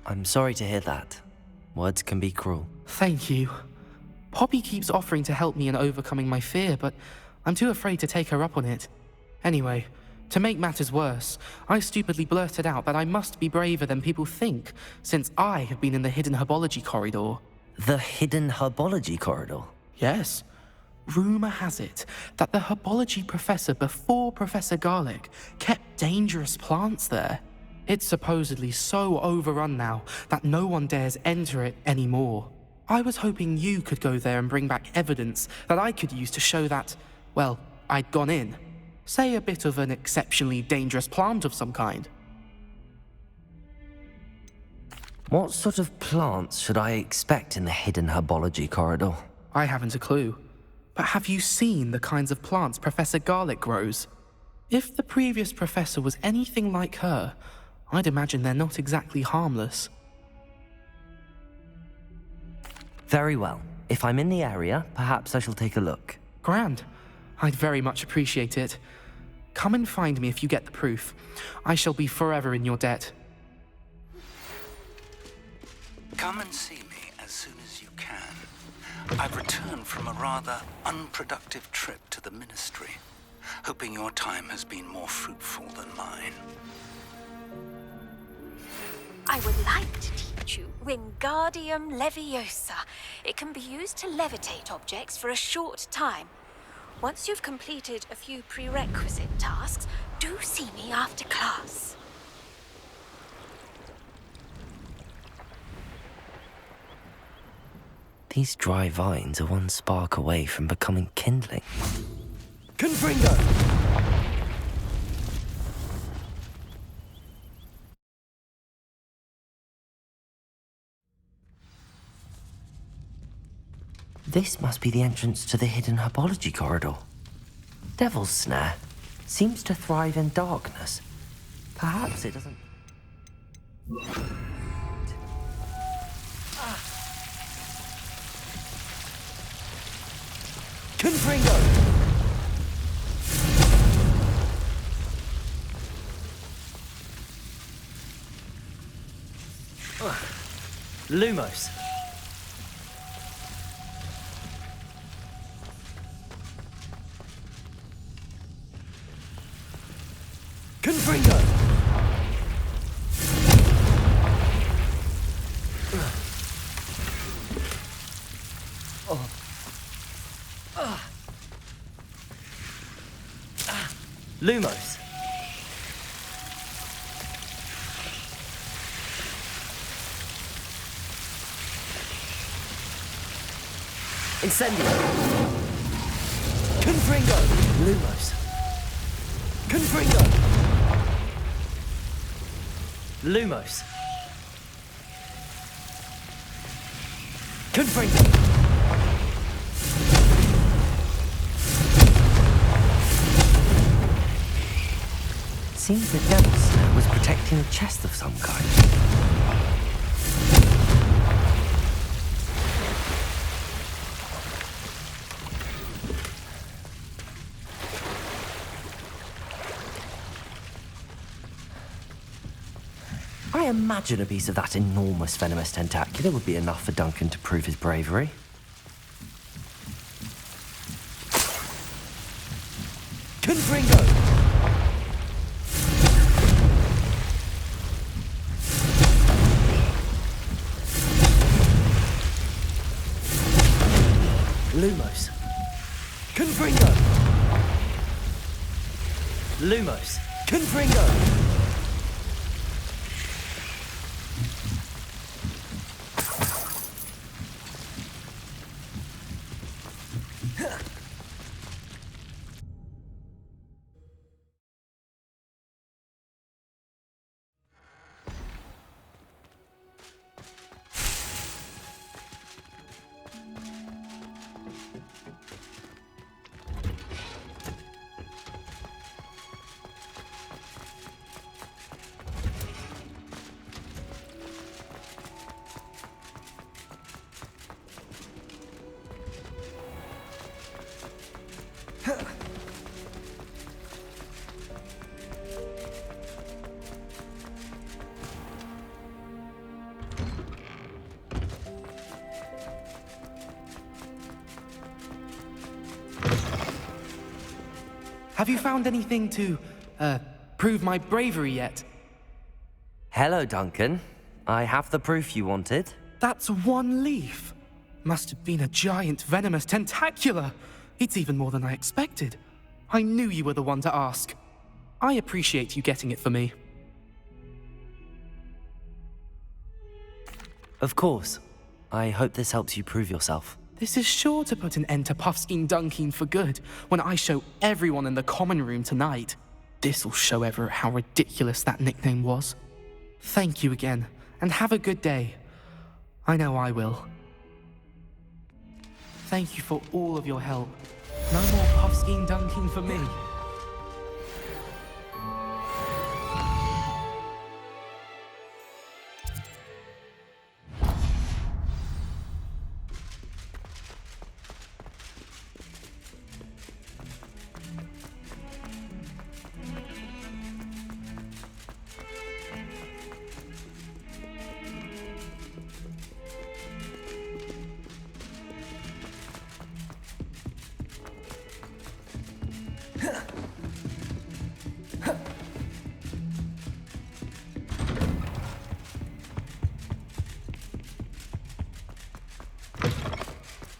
I'm sorry to hear that. Words can be cruel. Thank you. Poppy keeps offering to help me in overcoming my fear, but I'm too afraid to take her up on it. Anyway, to make matters worse, I stupidly blurted out that I must be braver than people think, since I have been in the hidden herbology corridor. The hidden herbology corridor? Yes. Rumour has it that the herbology professor before Professor Garlic kept dangerous plants there. It's supposedly so overrun now that no one dares enter it anymore. I was hoping you could go there and bring back evidence that I could use to show that, well, I'd gone in. Say a bit of an exceptionally dangerous plant of some kind. What sort of plants should I expect in the hidden herbology corridor? I haven't a clue. But have you seen the kinds of plants Professor Garlic grows? If the previous professor was anything like her, I'd imagine they're not exactly harmless. Very well. If I'm in the area, perhaps I shall take a look. Grand. I'd very much appreciate it. Come and find me if you get the proof. I shall be forever in your debt. Come and see me as soon as you can. I've returned from a rather unproductive trip to the Ministry, hoping your time has been more fruitful than mine. I would like to teach you Wingardium Leviosa. It can be used to levitate objects for a short time. Once you've completed a few prerequisite tasks, do see me after class. These dry vines are one spark away from becoming kindling. Confringo! This must be the entrance to the hidden herbology corridor. Devil's Snare seems to thrive in darkness. Perhaps it doesn't... Confringo! Lumos. Confringo! Lumos. Incendio! Confringo! Lumos. Confringo! Lumos. Confringo! Seems the Devil's Snare was protecting a chest of some kind. I imagine a piece of that enormous venomous tentacular would be enough for Duncan to prove his bravery. Confringo! Lumos. Confringo! Lumos. Confringo! Have you found anything to, prove my bravery yet? Hello, Duncan. I have the proof you wanted. That's one leaf. Must have been a giant venomous tentacula. It's even more than I expected. I knew you were the one to ask. I appreciate you getting it for me. Of course. I hope this helps you prove yourself. This is sure to put an end to Puffskein Dunkeen for good when I show everyone in the common room tonight. This'll show Everett how ridiculous that nickname was. Thank you again, and have a good day. I know I will. Thank you for all of your help. No more Puffskein Dunkeen for me.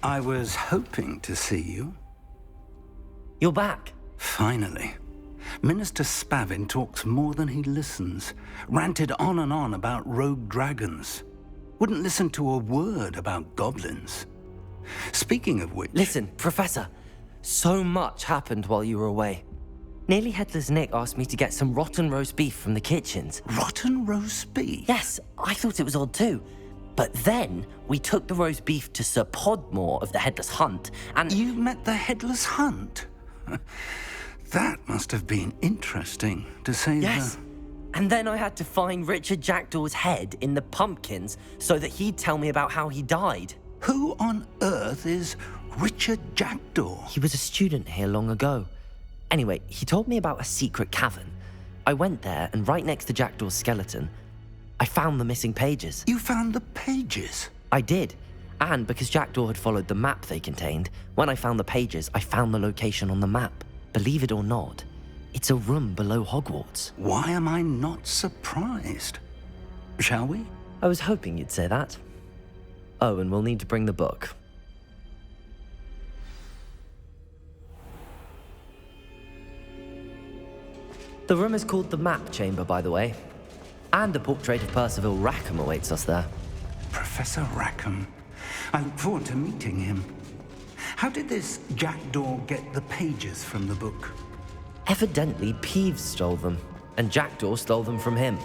I was hoping to see you. You're back. Finally. Minister Spavin talks more than he listens. Ranted on and on about rogue dragons. Wouldn't listen to a word about goblins. Speaking of which... Listen, Professor. So much happened while you were away. Nearly Headless Nick asked me to get some rotten roast beef from the kitchens. Rotten roast beef? Yes, I thought it was odd too. But then we took the roast beef to Sir Podmore of the Headless Hunt, and... You met the Headless Hunt? That must have been interesting, to say Yes. the... And then I had to find Richard Jackdaw's head in the pumpkins so that he'd tell me about how he died. Who on earth is Richard Jackdaw? He was a student here long ago. Anyway, he told me about a secret cavern. I went there, and right next to Jackdaw's skeleton, I found the missing pages. You found the pages? I did. And because Jackdaw had followed the map they contained, when I found the pages, I found the location on the map. Believe it or not, it's a room below Hogwarts. Why am I not surprised? Shall we? I was hoping you'd say that. Oh, and we'll need to bring the book. The room is called the Map Chamber, by the way. And a portrait of Percival Rackham awaits us there. Professor Rackham. I look forward to meeting him. How did this Jackdaw get the pages from the book? Evidently, Peeves stole them, and Jackdaw stole them from him.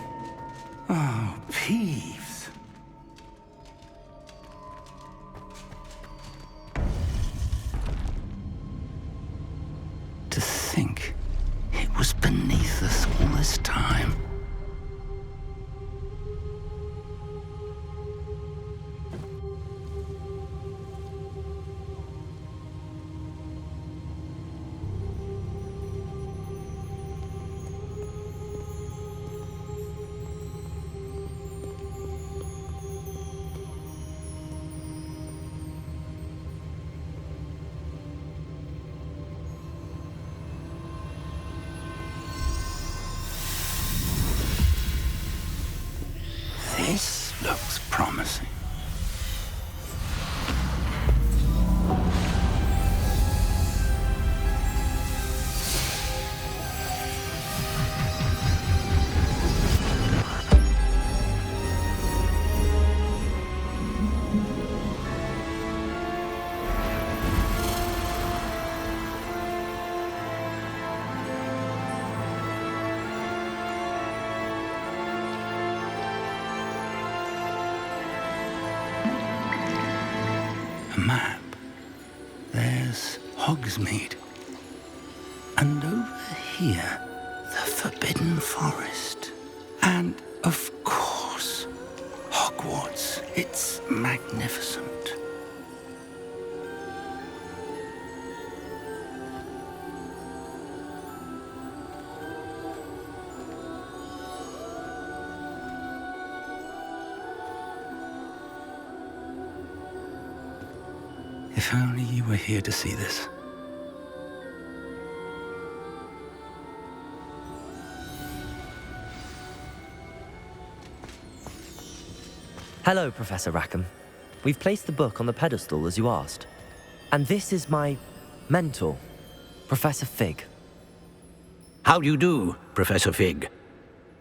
Oh, Peeves. To think it was beneath us all this time. This looks promising. Map. There's Hogsmeade. And over here, the Forbidden Forest. And, of course, Hogwarts. It's magnificent. If only you were here to see this. Hello, Professor Rackham. We've placed the book on the pedestal as you asked. And this is my mentor, Professor Fig. How do you do, Professor Fig?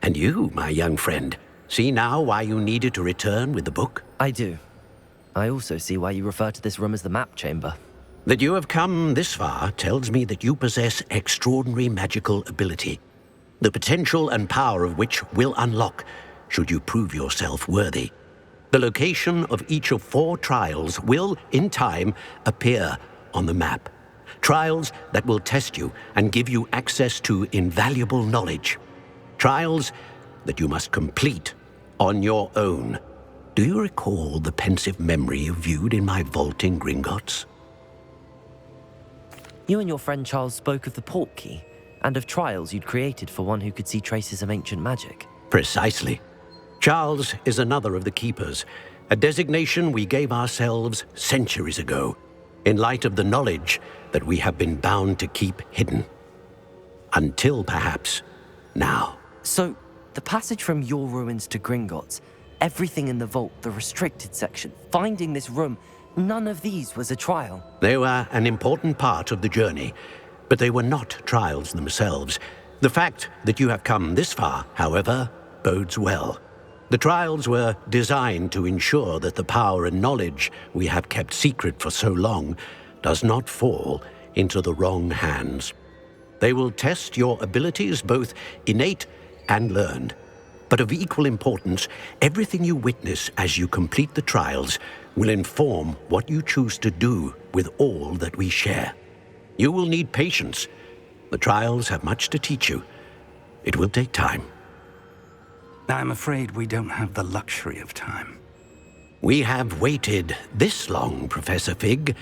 And you, my young friend, see now why you needed to return with the book? I do. I also see why you refer to this room as the Map Chamber. That you have come this far tells me that you possess extraordinary magical ability, the potential and power of which will unlock should you prove yourself worthy. The location of each of 4 trials will, in time, appear on the map. Trials that will test you and give you access to invaluable knowledge. Trials that you must complete on your own. Do you recall the pensive memory you viewed in my vault in Gringotts? You and your friend Charles spoke of the Portkey, and of trials you'd created for one who could see traces of ancient magic. Precisely. Charles is another of the Keepers, a designation we gave ourselves centuries ago, in light of the knowledge that we have been bound to keep hidden. Until, perhaps, now. So, the passage from your ruins to Gringotts, everything in the vault, the restricted section, finding this room, none of these was a trial. They were an important part of the journey, but they were not trials themselves. The fact that you have come this far, however, bodes well. The trials were designed to ensure that the power and knowledge we have kept secret for so long does not fall into the wrong hands. They will test your abilities, both innate and learned. But of equal importance, everything you witness as you complete the trials will inform what you choose to do with all that we share. You will need patience. The trials have much to teach you. It will take time. I'm afraid we don't have the luxury of time. We have waited this long, Professor Fig.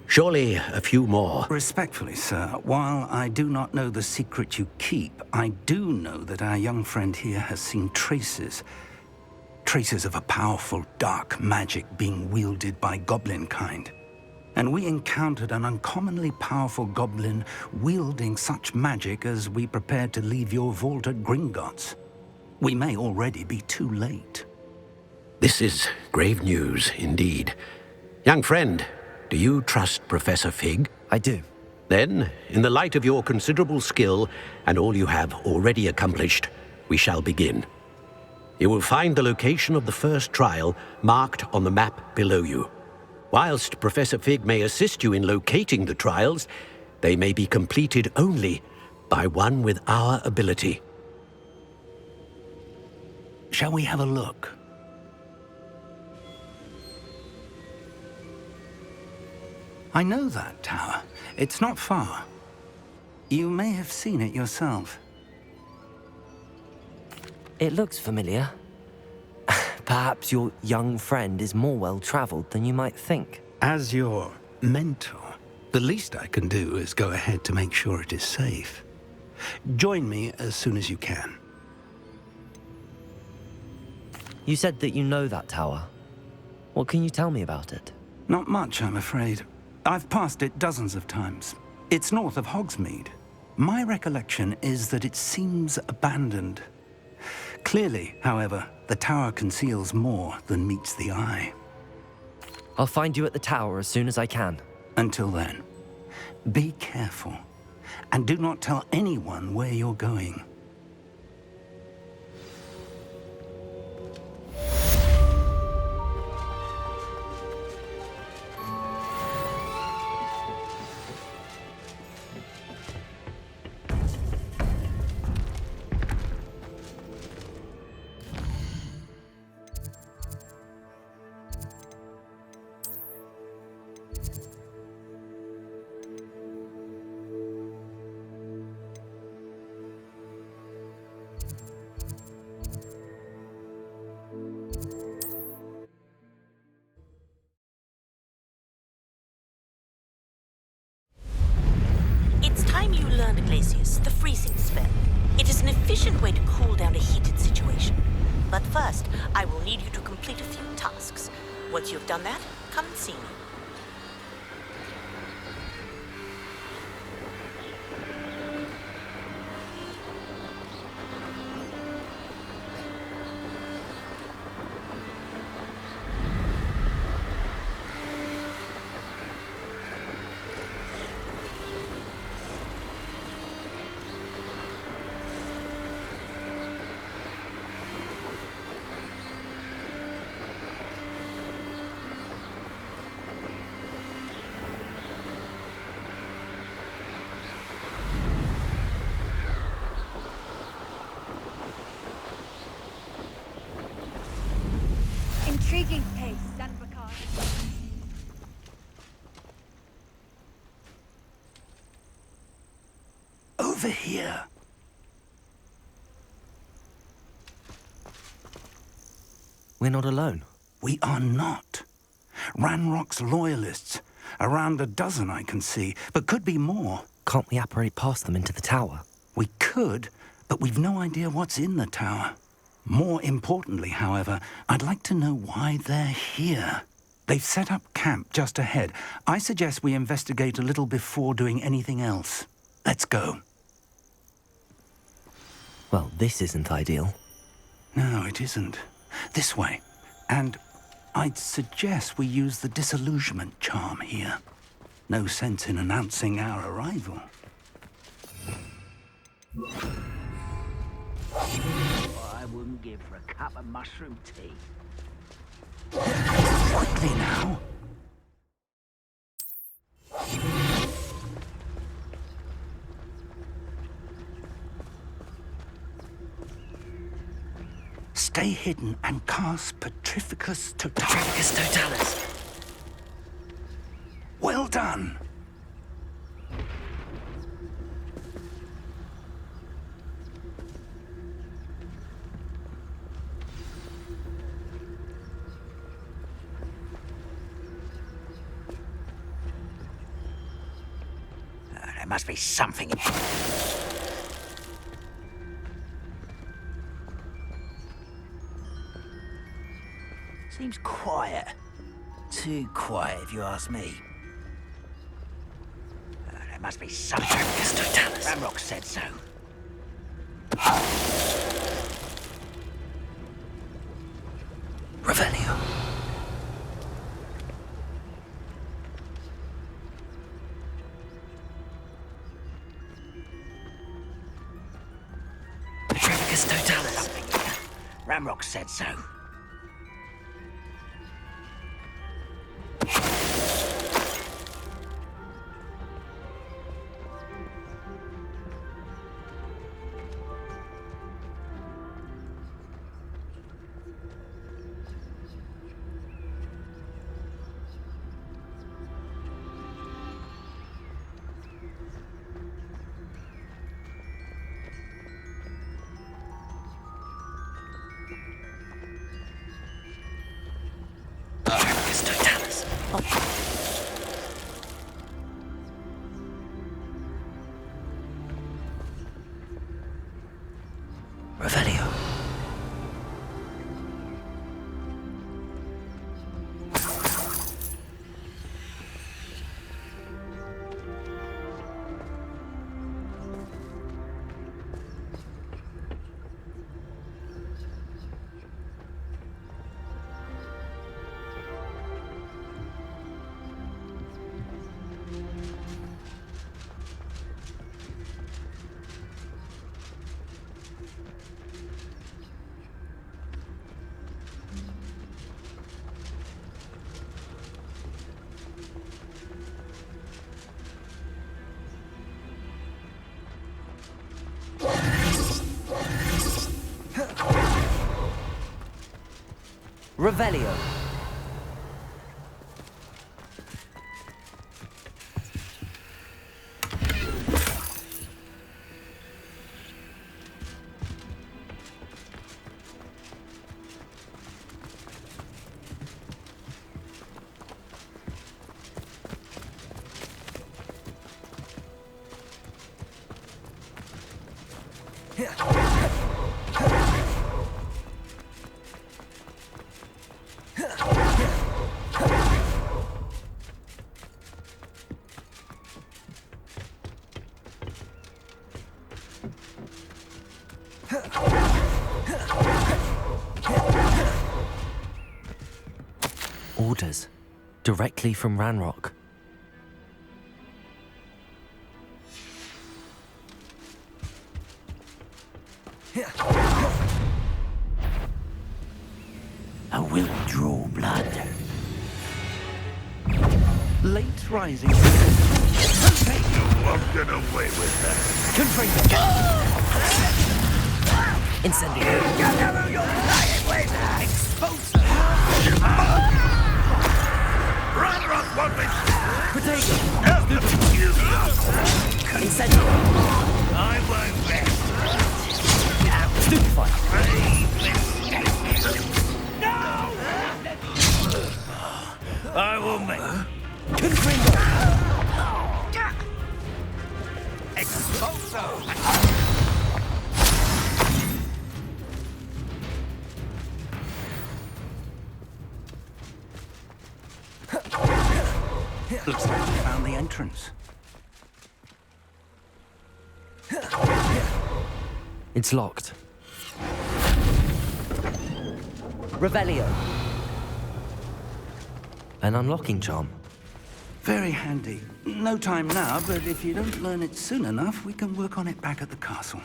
Surely a few more. Respectfully, sir, while I do not know the secret you keep, I do know that our young friend here has seen traces of a powerful dark magic being wielded by goblin kind. And we encountered an uncommonly powerful goblin wielding such magic as we prepared to leave your vault at Gringotts. We may already be too late. This is grave news indeed. Young friend, do you trust Professor Fig? I do. Then, in the light of your considerable skill and all you have already accomplished, we shall begin. You will find the location of the first trial marked on the map below you. Whilst Professor Fig may assist you in locating the trials, they may be completed only by one with our ability. Shall we have a look? I know that tower. It's not far. You may have seen it yourself. It looks familiar. Perhaps your young friend is more well-traveled than you might think. As your mentor, the least I can do is go ahead to make sure it is safe. Join me as soon as you can. You said that you know that tower. What can you tell me about it? Not much, I'm afraid. I've passed it dozens of times. It's north of Hogsmeade. My recollection is that it seems abandoned. Clearly, however, the tower conceals more than meets the eye. I'll find you at the tower as soon as I can. Until then, be careful, and do not tell anyone where you're going. It's time you learned, Glacius, the freezing spell. It is an efficient way to cool down a heated situation. But first, I will need you to complete a few tasks. Once you've done that, come and see me. Intriguing case, Sanbakar. Over here. We're not alone. We are not. Ranrock's loyalists. Around a dozen I can see, but could be more. Can't we apparate past them into the tower? We could, but we've no idea what's in the tower. More importantly, however, I'd like to know why they're here. They've set up camp just ahead. I suggest we investigate a little before doing anything else. Let's go. Well, this isn't ideal. No, it isn't. This way. And I'd suggest we use the disillusionment charm here. No sense in announcing our arrival. I wouldn't give for a cup of mushroom tea. Quickly now. Stay hidden and cast Petrificus Totalis. Well done. There must be something. Seems quiet. Too quiet, if you ask me. There must be something. Ranrok said so. Revelio. Petrificus Totalis. Ranrok said so. Revelio. Revelio. Orders. Directly from Ranrok. I will draw blood. Late rising. You won't get away with that. Incendio. Ranrok won't be... Caretaker. Incendio. I won't rest. Stupefy. No! I will make... Confringo. Expulso! Looks like we found the entrance. It's locked. Revelio. An unlocking charm. Very handy. No time now, but if you don't learn it soon enough, we can work on it back at the castle.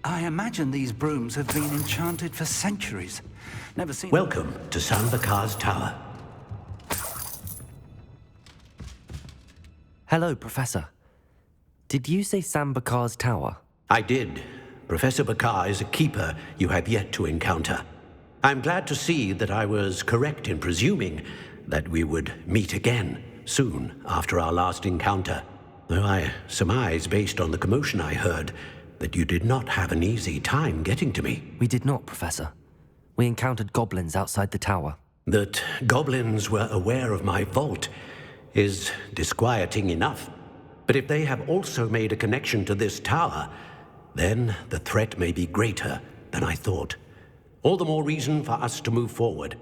I imagine these brooms have been enchanted for centuries. Never seen... Welcome to Sambakar's Tower. Hello, Professor. Did you say Sambakar's Tower? I did. Professor Bakar is a keeper you have yet to encounter. I'm glad to see that I was correct in presuming that we would meet again soon after our last encounter. Though I surmise, based on the commotion I heard, that you did not have an easy time getting to me. We did not, Professor. We encountered goblins outside the tower. That goblins were aware of my vault is disquieting enough. But if they have also made a connection to this tower, then the threat may be greater than I thought. All the more reason for us to move forward.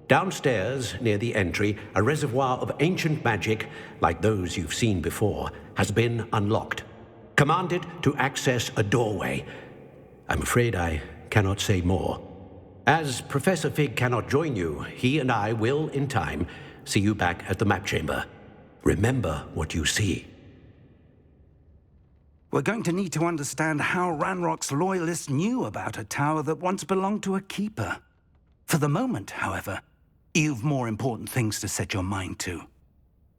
Downstairs, near the entry, a reservoir of ancient magic, like those you've seen before, has been unlocked. Commanded to access a doorway. I'm afraid I cannot say more. As Professor Fig cannot join you, he and I will, in time, see you back at the map chamber. Remember what you see. We're going to need to understand how Ranrock's loyalists knew about a tower that once belonged to a keeper. For the moment, however, you've more important things to set your mind to.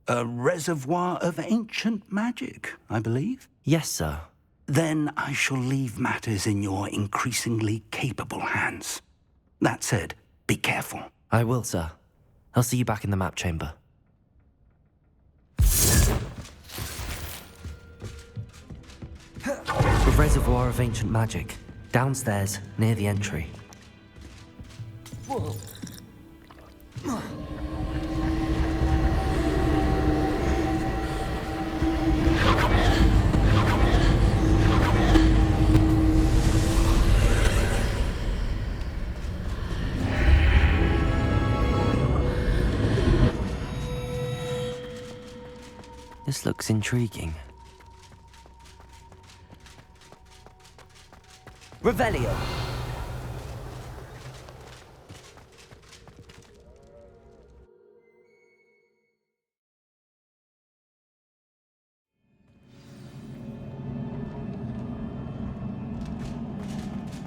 A reservoir of ancient magic, I believe? Yes, sir. Then I shall leave matters in your increasingly capable hands. That said, be careful. I will, sir. I'll see you back in the map chamber. A reservoir of ancient magic. Downstairs, near the entry. Whoa. This looks intriguing. Revelio.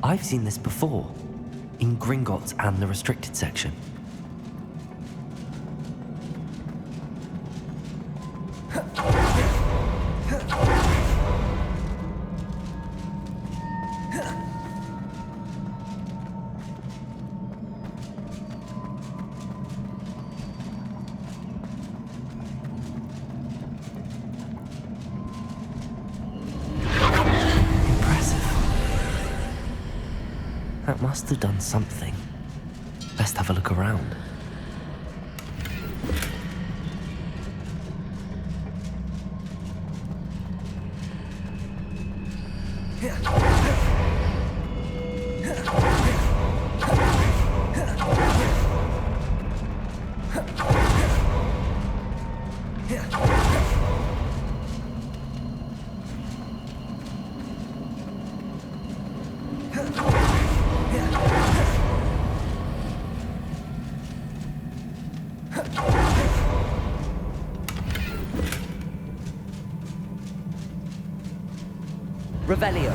I've seen this before, in Gringotts and the restricted section. That must have done something. Best have a look around. Revelio.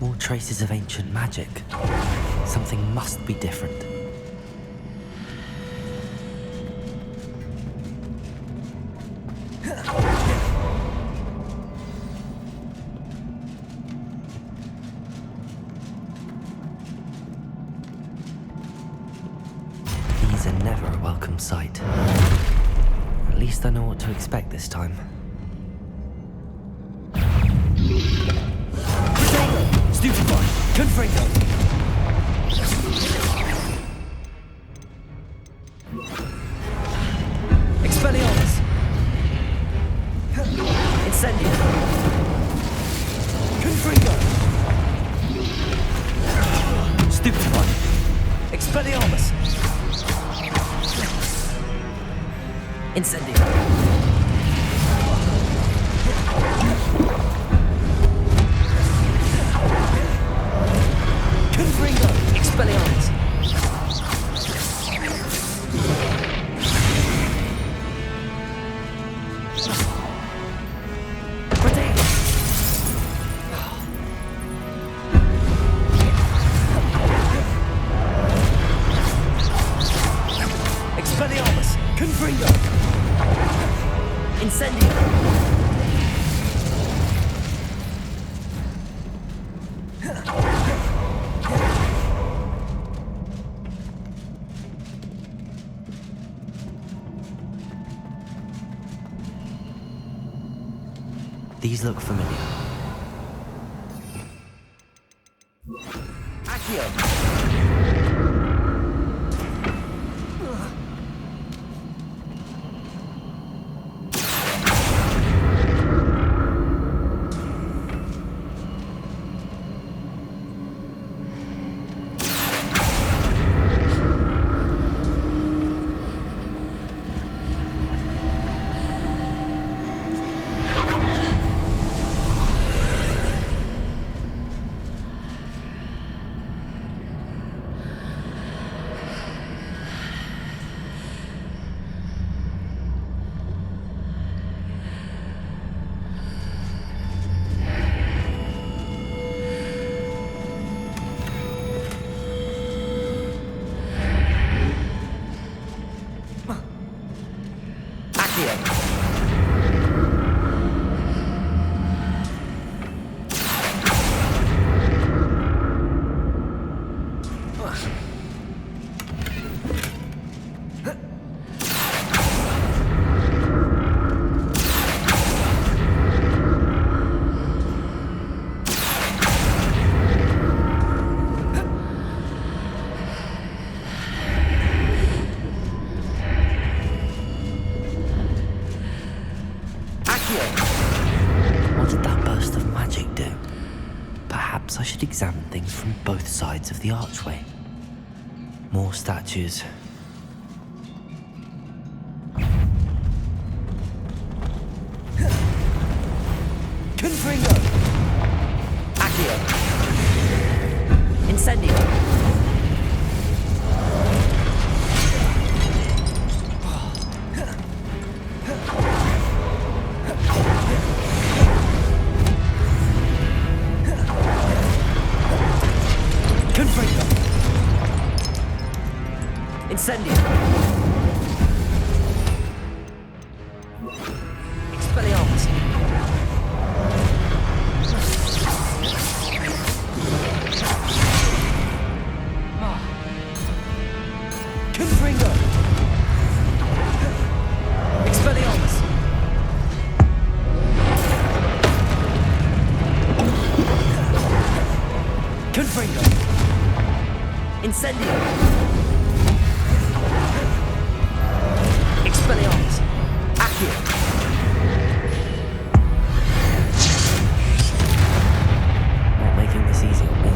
More traces of ancient magic. Something must be different. These are never a welcome sight. At least I know what to expect this time. Stupefy! Confringo! Expelliarmus! Incendio! Confringo! Incendio. Confringo. Expelliarmus. Expelliarmus. Confringo. Incendio. These look familiar. Accio. What did that burst of magic do? Perhaps I should examine things from both sides of the archway. More statues. Confringo. Accio. Incendio. Incendio. Expelliarmus. Confringo. Expelliarmus. Confringo. Incendio. Expelliarmus. Accio. Not making this easy on me.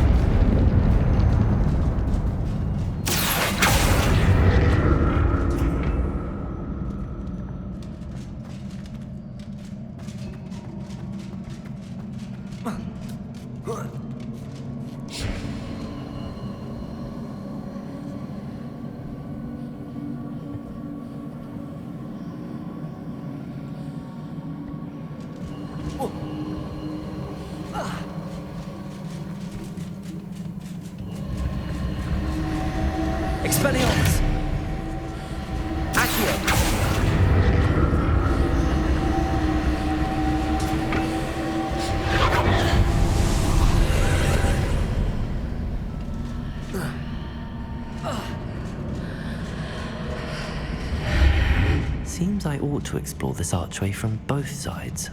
Expelliarmus. Accio. Seems I ought to explore this archway from both sides.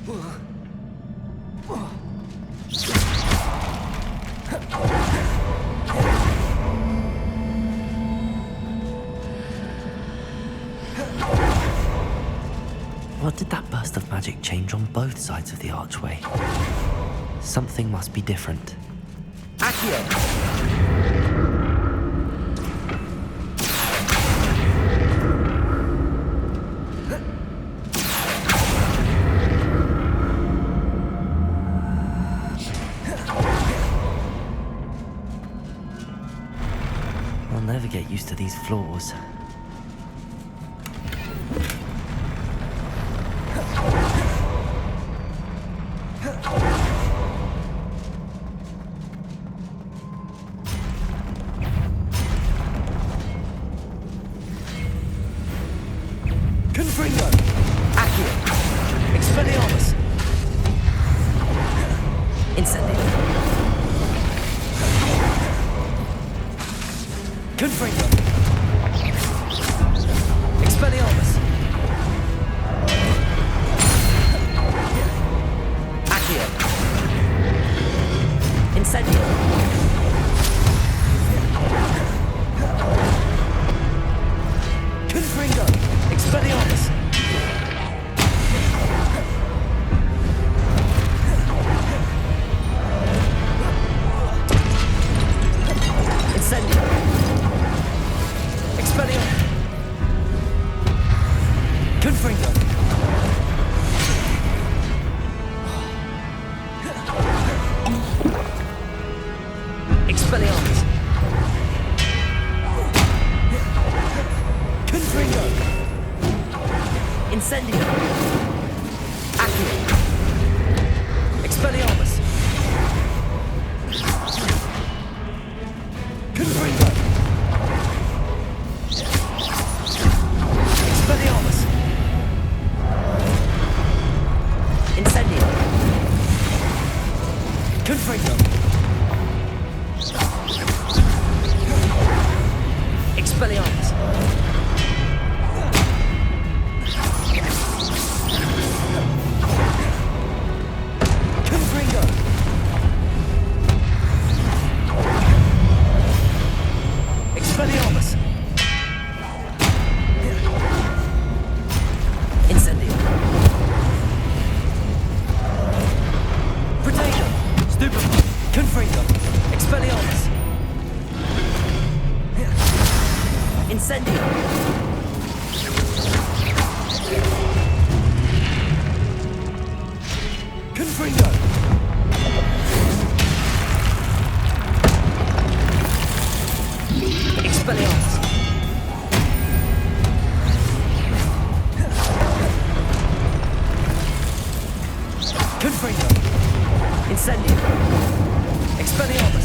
What did that burst of magic change on both sides of the archway? Something must be different. Accio! I'll never get used to these floors. Confringo! Accio! Expelliarmus! Incendio! Confringo! Expelliarmus! Accio! Incendio! Confringo! Expelliarmus! Incendio! Expelliarmus! Confringo! Expelliarmus! Confringo! Incendio! Accio! Expelliarmus! Confringo! Expelliarmus! Incendio! Confringo! Expelliarmus! Confringo! Expelliarmus! Incendio! Potato! Stupefy! Confringo! Expelliarmus! Incendio! Confringo! Expelliarmus! Confringo! Incendio! Expelliarmus!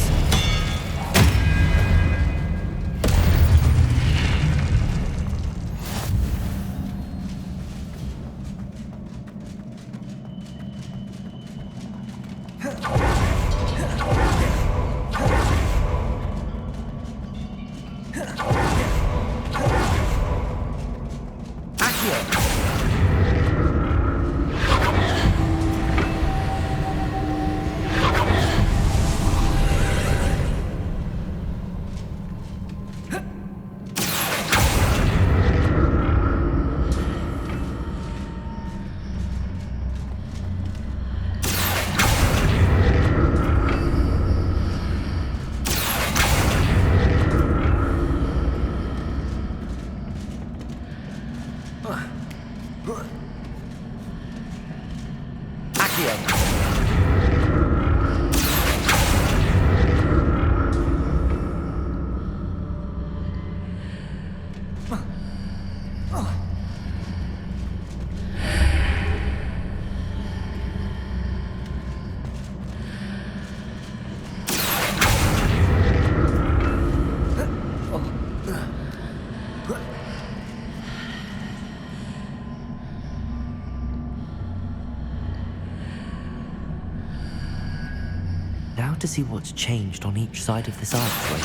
Now to see what's changed on each side of this archway.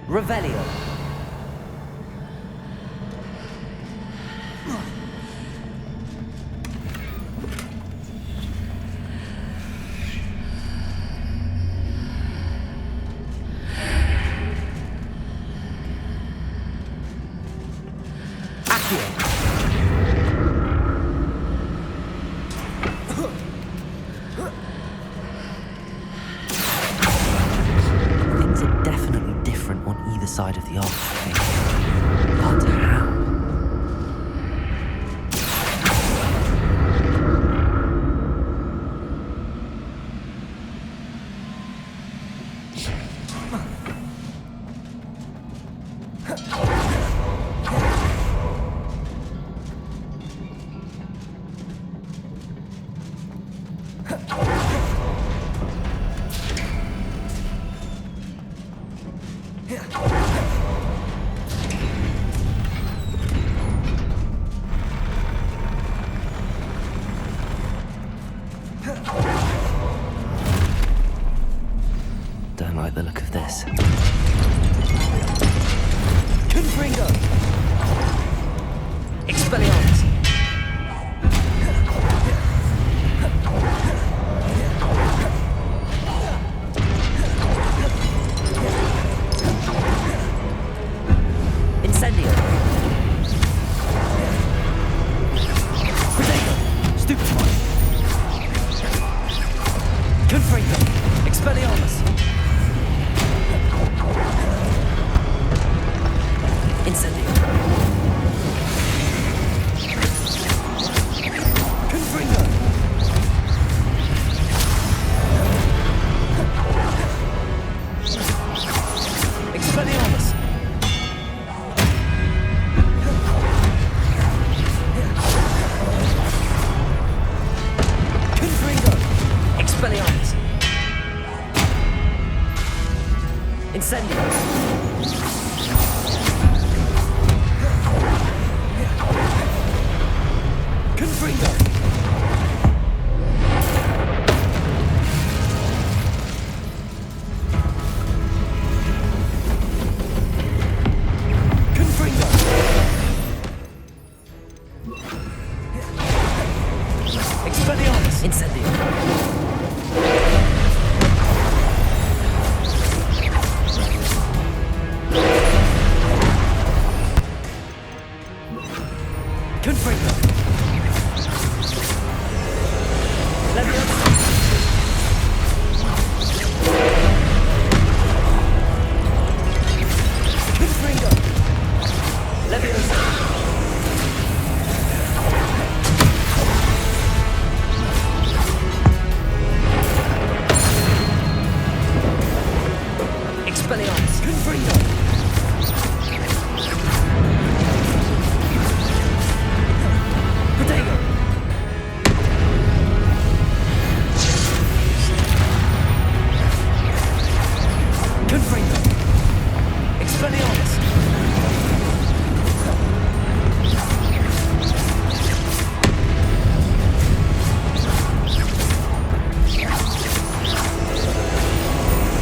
Revelio! Things are definitely different on either side of the archway. But how? Don't like the look of this. Confringo! Expelliarmus! Incendio! Protego! Stupefy! Confringo! Expelliarmus! Incendio! Confringo! Expelliarmus! Confringo! Expelliarmus! Incendio! Confringo! Confringo! Expelliarmus! Incendio! Confringo! Leviosa! Confringo! Leviosa! Expelliarmus! Confringo! Protego! Confringo! Expelliarmus!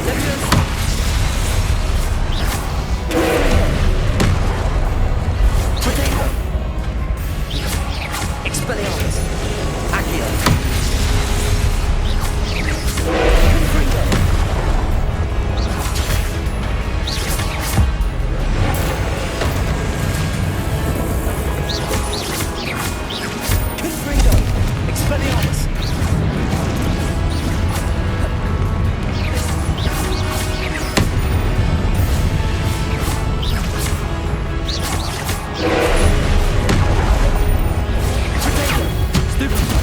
Leviosa! Protego! Expelliarmus! Accio! Confringo! Confringo! Expelliarmus! Protego! Stupefy!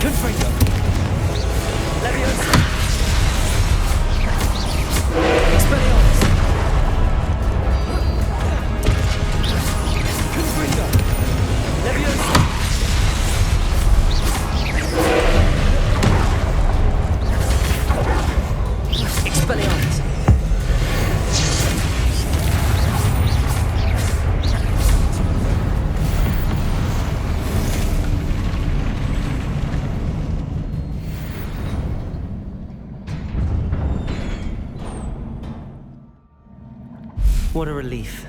Confringo! Leviosa! Expelliarmus! Confringo! Leviosa! Expelliarmus! What a relief.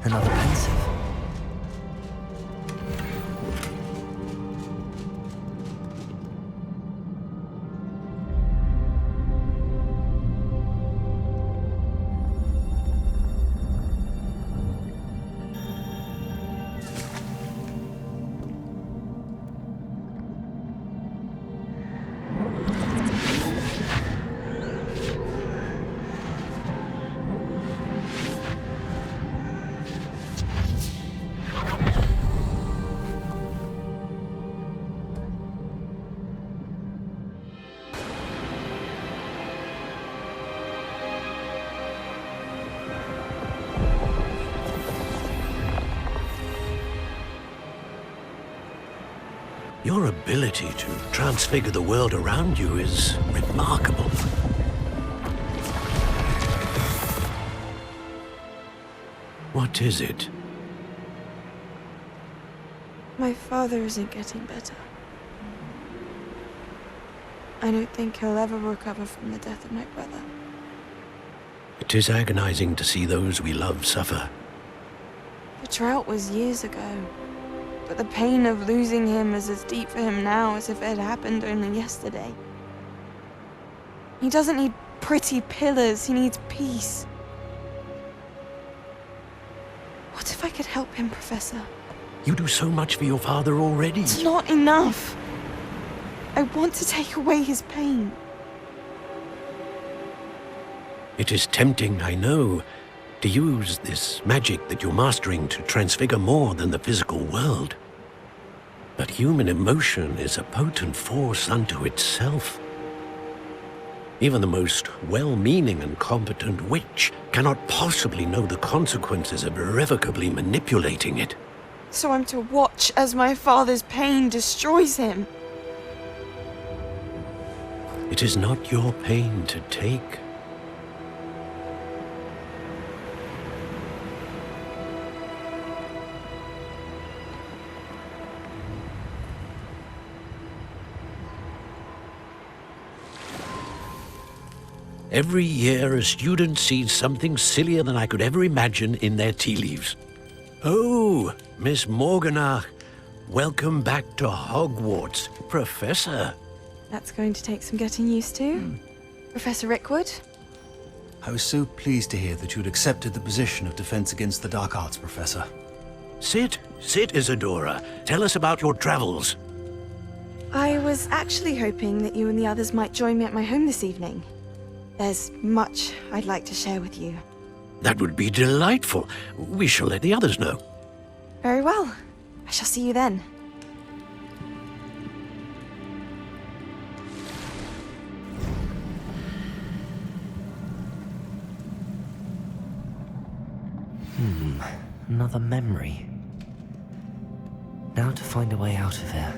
Another pensive. Your ability to transfigure the world around you is remarkable. What is it? My father isn't getting better. I don't think he'll ever recover from the death of my brother. It is agonizing to see those we love suffer. The drought was years ago, but the pain of losing him is as deep for him now as if it had happened only yesterday. He doesn't need pretty pillars, he needs peace. What if I could help him, Professor? You do so much for your father already. It's not enough. I want to take away his pain. It is tempting, I know, to use this magic that you're mastering to transfigure more than the physical world. But human emotion is a potent force unto itself. Even the most well-meaning and competent witch cannot possibly know the consequences of irrevocably manipulating it. So I'm to watch as my father's pain destroys him. It is not your pain to take. Every year, a student sees something sillier than I could ever imagine in their tea leaves. Oh, Miss Morganach, welcome back to Hogwarts, Professor. That's going to take some getting used to. Professor Rookwood? I was so pleased to hear that you'd accepted the position of Defense Against the Dark Arts, Professor. Sit, Isadora. Tell us about your travels. I was actually hoping that you and the others might join me at my home this evening. There's much I'd like to share with you. That would be delightful. We shall let the others know. Very well. I shall see you then. Another memory. Now to find a way out of here.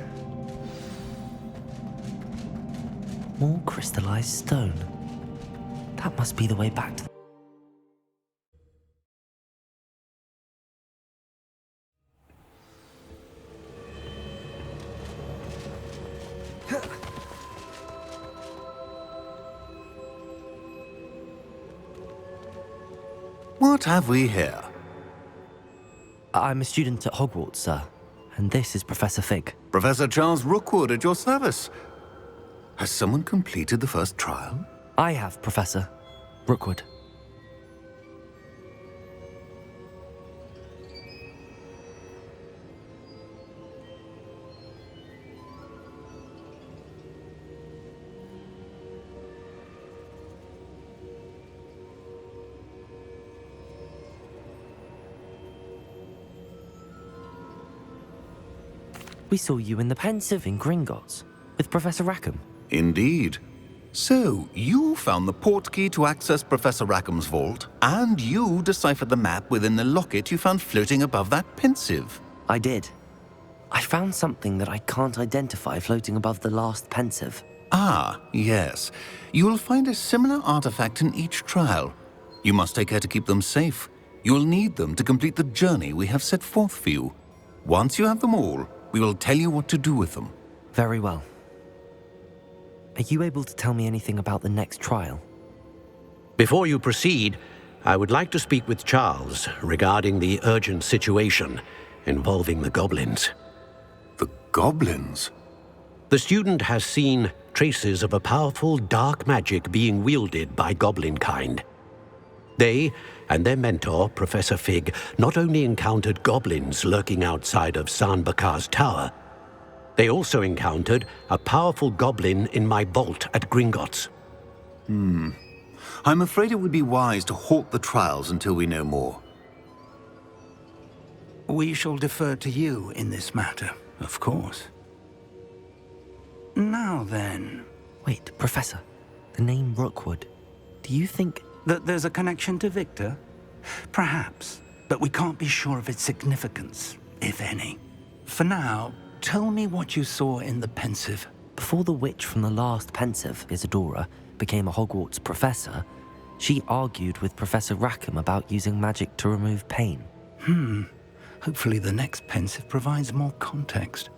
More crystallized stone. That must be the way back to the... What have we here? I'm a student at Hogwarts, sir. And this is Professor Fig. Professor Charles Rookwood at your service. Has someone completed the first trial? I have, Professor Rookwood. We saw you in the Pensive in Gringotts with Professor Rackham. Indeed. So, you found the portkey to access Professor Rackham's vault, and you deciphered the map within the locket you found floating above that Pensive. I did. I found something that I can't identify floating above the last Pensive. Ah, yes. You will find a similar artifact in each trial. You must take care to keep them safe. You will need them to complete the journey we have set forth for you. Once you have them all, we will tell you what to do with them. Very well. Are you able to tell me anything about the next trial? Before you proceed, I would like to speak with Charles regarding the urgent situation involving the goblins. The goblins? The student has seen traces of a powerful dark magic being wielded by goblin kind. They and their mentor, Professor Fig, not only encountered goblins lurking outside of Sanbakar's tower, they also encountered a powerful goblin in my vault at Gringotts. I'm afraid it would be wise to halt the trials until we know more. We shall defer to you in this matter, of course. Now then... Wait, Professor. The name Rookwood. Do you think... that there's a connection to Victor? Perhaps, but we can't be sure of its significance, if any. For now, tell me what you saw in the pensive. Before the witch from the last pensive, Isadora, became a Hogwarts professor, she argued with Professor Rackham about using magic to remove pain. Hopefully the next pensive provides more context.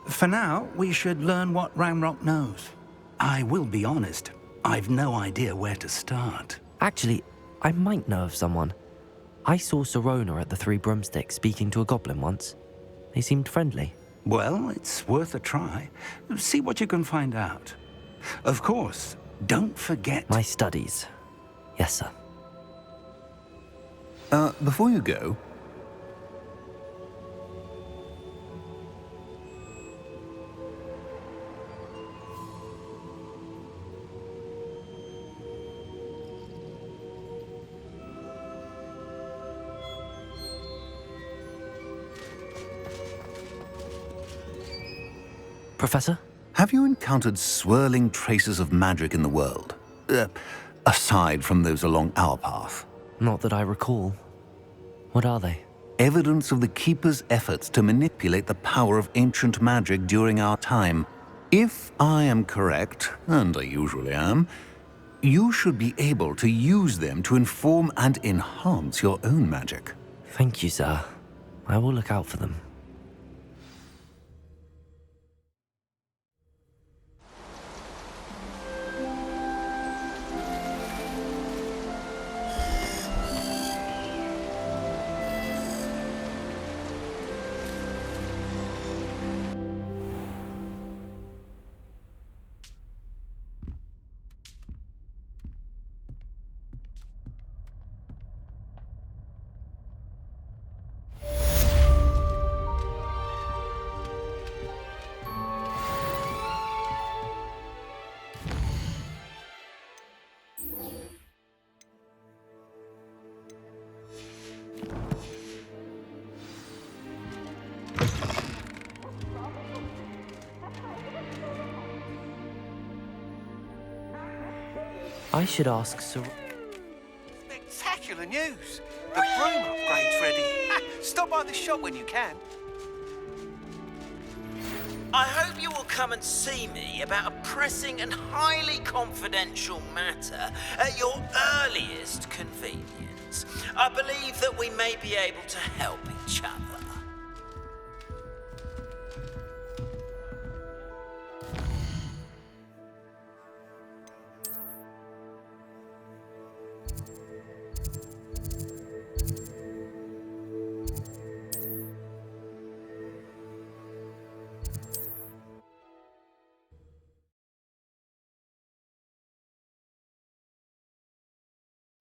For now, we should learn what Ranrok knows. I will be honest, I've no idea where to start. Actually, I might know of someone. I saw Sirona at the Three Broomsticks speaking to a goblin once. They seemed friendly. Well, it's worth a try. See what you can find out. Of course, don't forget... My studies. Yes, sir. Before you go... Professor? Have you encountered swirling traces of magic in the world? Aside from those along our path? Not that I recall. What are they? Evidence of the Keeper's efforts to manipulate the power of ancient magic during our time. If I am correct, and I usually am, you should be able to use them to inform and enhance your own magic. Thank you, sir. I will look out for them. I should ask Sir... Spectacular news! The broom upgrade's ready. Stop by the shop when you can. I hope you will come and see me about a pressing and highly confidential matter at your earliest convenience. I believe that we may be able to help each other.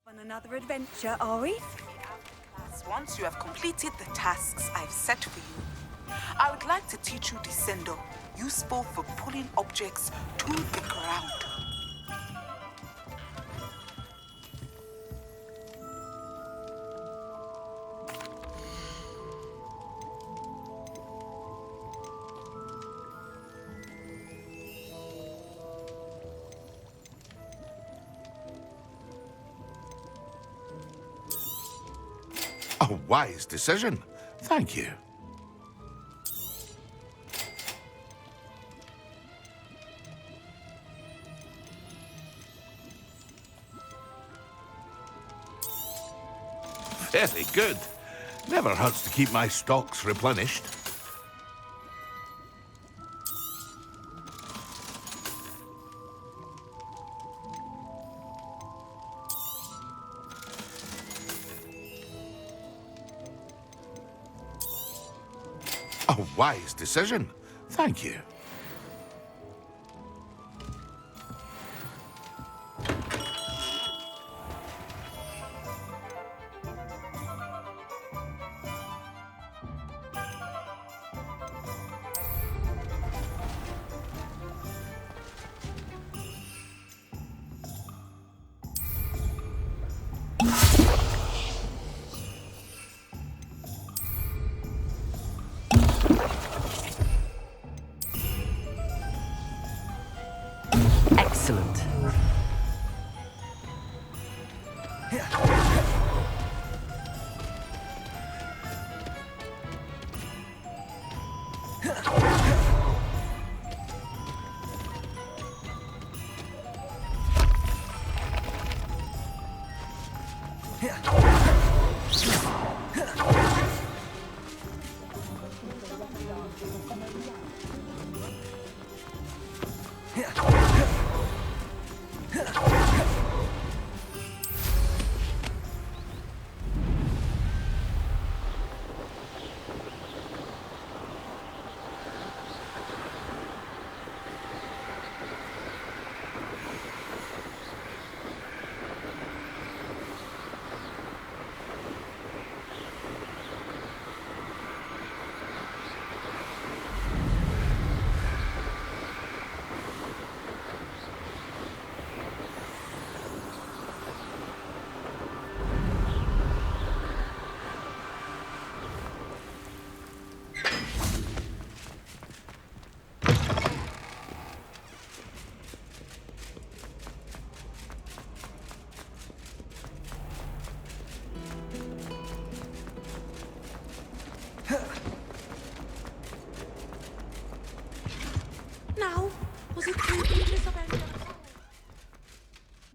On another adventure, are we? Once you have completed the tasks I've set for you, I would like to teach you Descendo, useful for pulling objects to the ground. A wise decision. Thank you. Very good. Never hurts to keep my stocks replenished. A wise decision. Thank you. Excellent.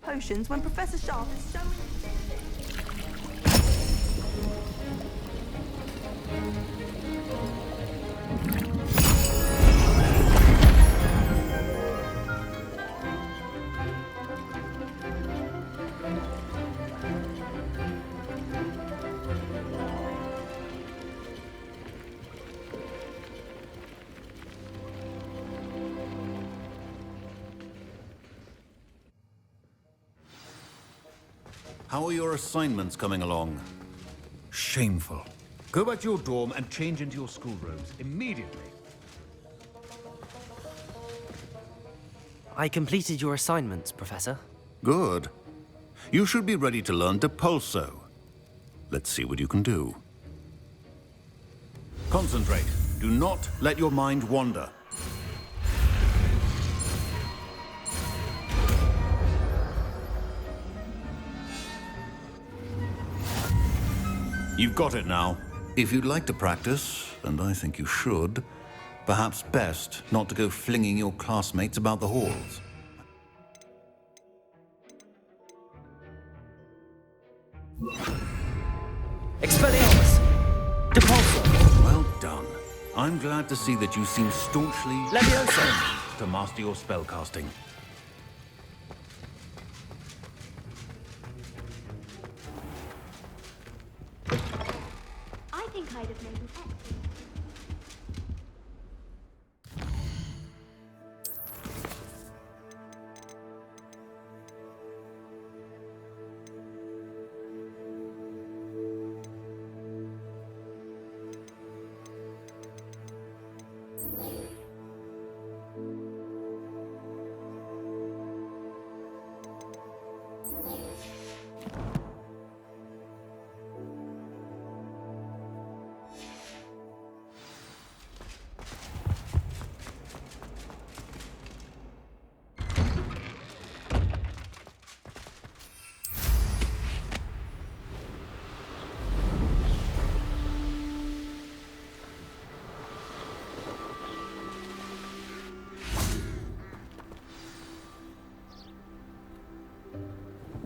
Potions when Professor Sharp is showing. How are your assignments coming along? Shameful. Go back to your dorm and change into your school robes immediately. I completed your assignments, Professor. Good. You should be ready to learn Depulso. Let's see what you can do. Concentrate. Do not let your mind wander. You've got it now. If you'd like to practice, and I think you should, perhaps best not to go flinging your classmates about the halls. Expelliarmus! Depulso! Well done. I'm glad to see that you seem staunchly Leviosa! to master your spellcasting. I think I'd have made an excellent.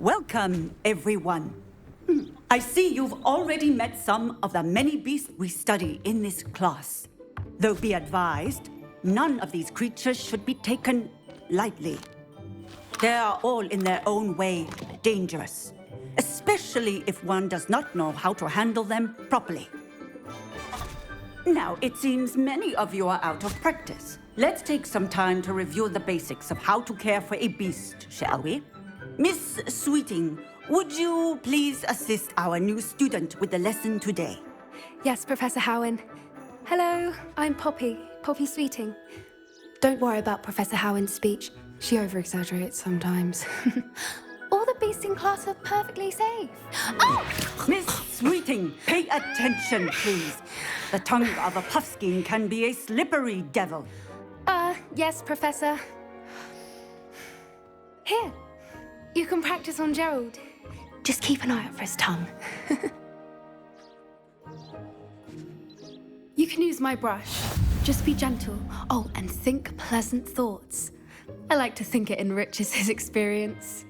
Welcome, everyone. I see you've already met some of the many beasts we study in this class. Though be advised, none of these creatures should be taken lightly. They are all in their own way dangerous, especially if one does not know how to handle them properly. Now, it seems many of you are out of practice. Let's take some time to review the basics of how to care for a beast, shall we? Miss Sweeting, would you please assist our new student with the lesson today? Yes, Professor Howen. Hello, I'm Poppy Sweeting. Don't worry about Professor Howen's speech. She over-exaggerates sometimes. All the beasts in class are perfectly safe. Oh! Miss Sweeting, pay attention, please. The tongue of a puffskein can be a slippery devil. Yes, Professor. Here, you can practice on Gerald. Just keep an eye out for his tongue. You can use my brush. Just be gentle. Oh, and think pleasant thoughts. I like to think it enriches his experience.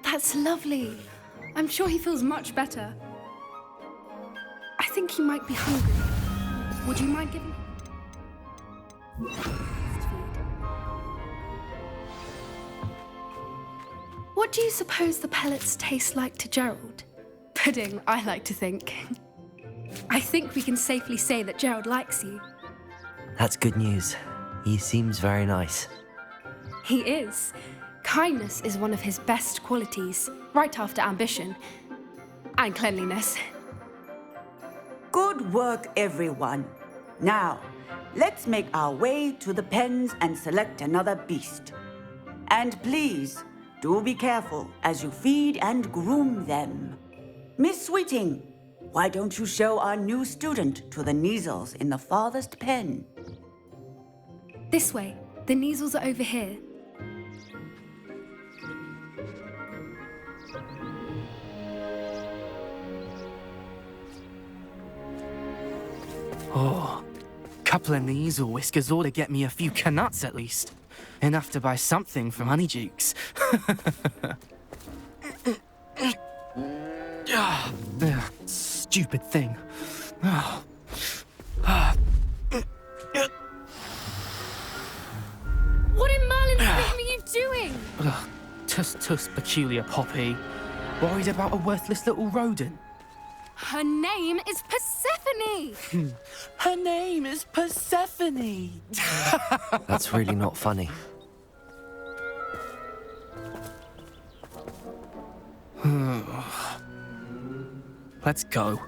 That's lovely. I'm sure he feels much better. I think he might be hungry. Would you mind giving him? What do you suppose the pellets taste like to Gerald? Pudding, I like to think. I think we can safely say that Gerald likes you. That's good news. He seems very nice. He is. Kindness is one of his best qualities, right after ambition. And cleanliness. Good work, everyone. Now, let's make our way to the pens and select another beast. And please, do be careful as you feed and groom them. Miss Sweeting, why don't you show our new student to the Neasels in the farthest pen? This way. The Neasels are over here. Oh, couple of Neasel whiskers ought to get me a few canuts at least. Enough to buy something from Honeydukes. Stupid thing. What in Merlin's name are you doing? Tuss, peculiar Poppy. Worried about a worthless little rodent? Her name is Persephone! Her name is Persephone! That's really not funny. Let's go.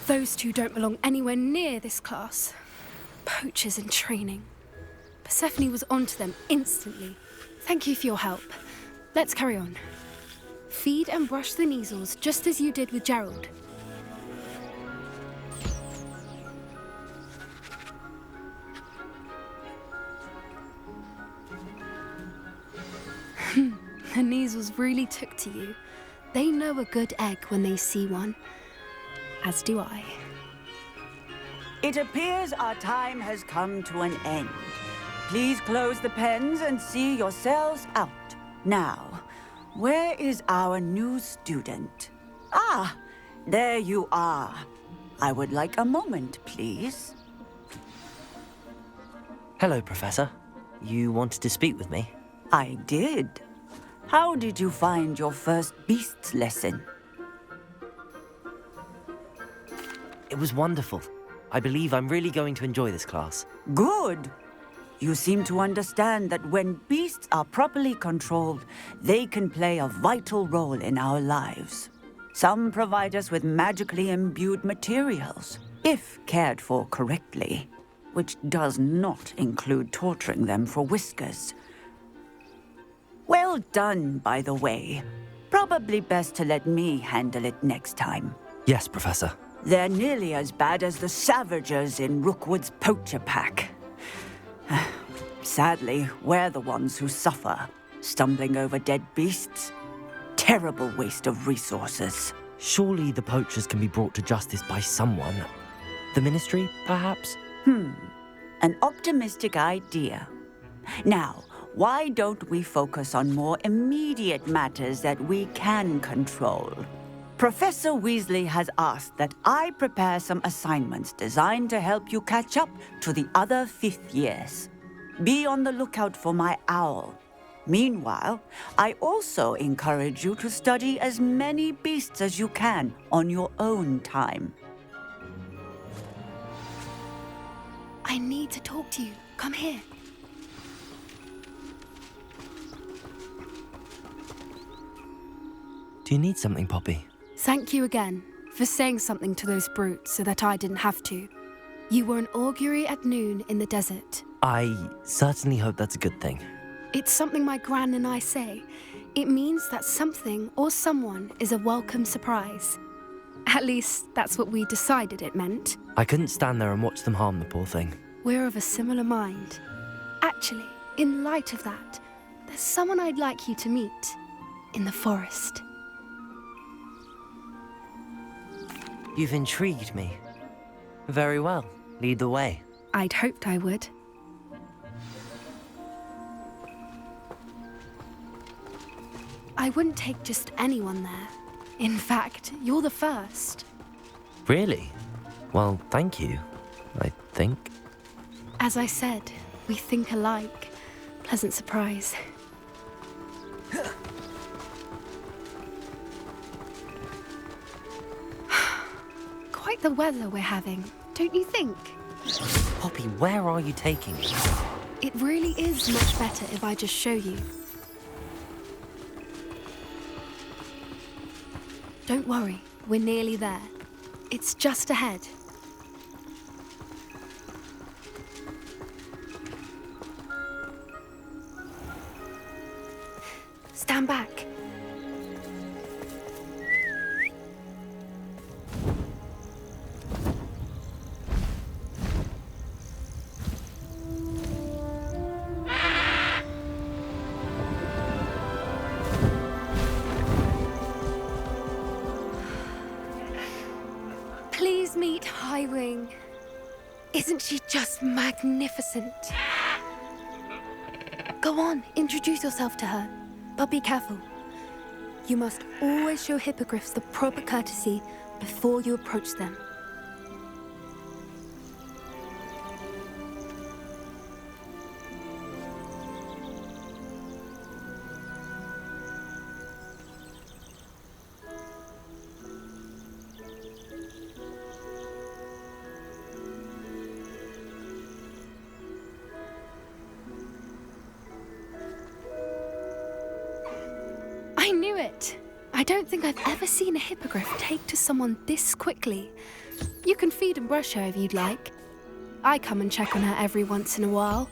Those two don't belong anywhere near this class. Poachers in training. Persephone was onto them instantly. Thank you for your help. Let's carry on. Feed and brush the Neasels just as you did with Gerald. The Neasels really took to you. They know a good egg when they see one. As do I. It appears our time has come to an end. Please close the pens and see yourselves out. Now, where is our new student? Ah, there you are. I would like a moment, please. Hello, Professor. You wanted to speak with me? I did. How did you find your first beasts lesson? It was wonderful. I believe I'm really going to enjoy this class. Good. You seem to understand that when beasts are properly controlled, they can play a vital role in our lives. Some provide us with magically imbued materials, if cared for correctly, which does not include torturing them for whiskers. Well done, by the way. Probably best to let me handle it next time. Yes, Professor. They're nearly as bad as the Savagers in Rookwood's poacher pack. Sadly, we're the ones who suffer, stumbling over dead beasts. Terrible waste of resources. Surely the poachers can be brought to justice by someone. The Ministry, perhaps? An optimistic idea. Now, why don't we focus on more immediate matters that we can control? Professor Weasley has asked that I prepare some assignments designed to help you catch up to the other 5th years. Be on the lookout for my owl. Meanwhile, I also encourage you to study as many beasts as you can on your own time. I need to talk to you. Come here. Do you need something, Poppy? Thank you again for saying something to those brutes so that I didn't have to. You were an augury at noon in the desert. I certainly hope that's a good thing. It's something my gran and I say. It means that something or someone is a welcome surprise. At least, that's what we decided it meant. I couldn't stand there and watch them harm the poor thing. We're of a similar mind. Actually, in light of that, there's someone I'd like you to meet. in the forest. You've intrigued me. Very well. Lead the way. I'd hoped I would. I wouldn't take just anyone there. In fact, you're the first. Really? Well, thank you, I think. As I said, we think alike. Pleasant surprise. Quite the weather we're having, don't you think? Poppy, where are you taking me? It really is much better if I just show you. Don't worry, we're nearly there. It's just ahead. Stand back. Please meet Highwing. Isn't she just magnificent? Go on, introduce yourself to her. But be careful. You must always show hippogriffs the proper courtesy before you approach them. I knew it! I don't think I've ever seen a hippogriff take to someone this quickly. You can feed and brush her if you'd like. I come and check on her every once in a while.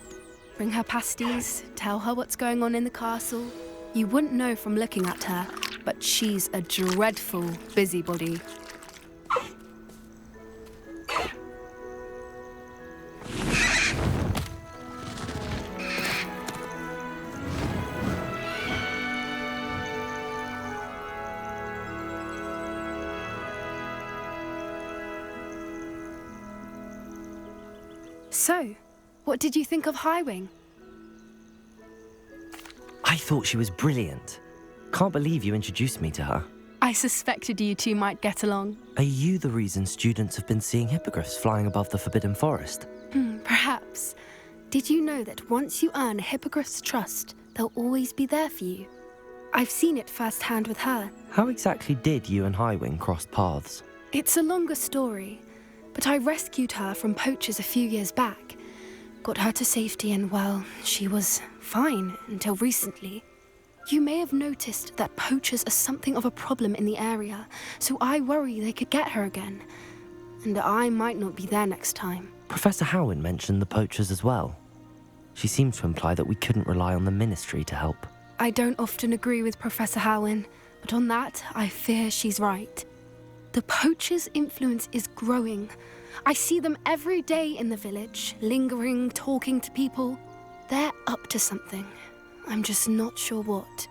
Bring her pasties, tell her what's going on in the castle. You wouldn't know from looking at her, but she's a dreadful busybody. So, what did you think of Highwing? I thought she was brilliant. Can't believe you introduced me to her. I suspected you two might get along. Are you the reason students have been seeing hippogriffs flying above the Forbidden Forest? Perhaps. Did you know that once you earn a hippogriff's trust, they'll always be there for you? I've seen it firsthand with her. How exactly did you and Highwing cross paths? It's a longer story, but I rescued her from poachers a few years back. Got her to safety and, well, she was fine until recently. You may have noticed that poachers are something of a problem in the area, so I worry they could get her again. And I might not be there next time. Professor Howin mentioned the poachers as well. She seemed to imply that we couldn't rely on the Ministry to help. I don't often agree with Professor Howin, but on that, I fear she's right. The poachers' influence is growing. I see them every day in the village, lingering, talking to people. They're up to something. I'm just not sure what.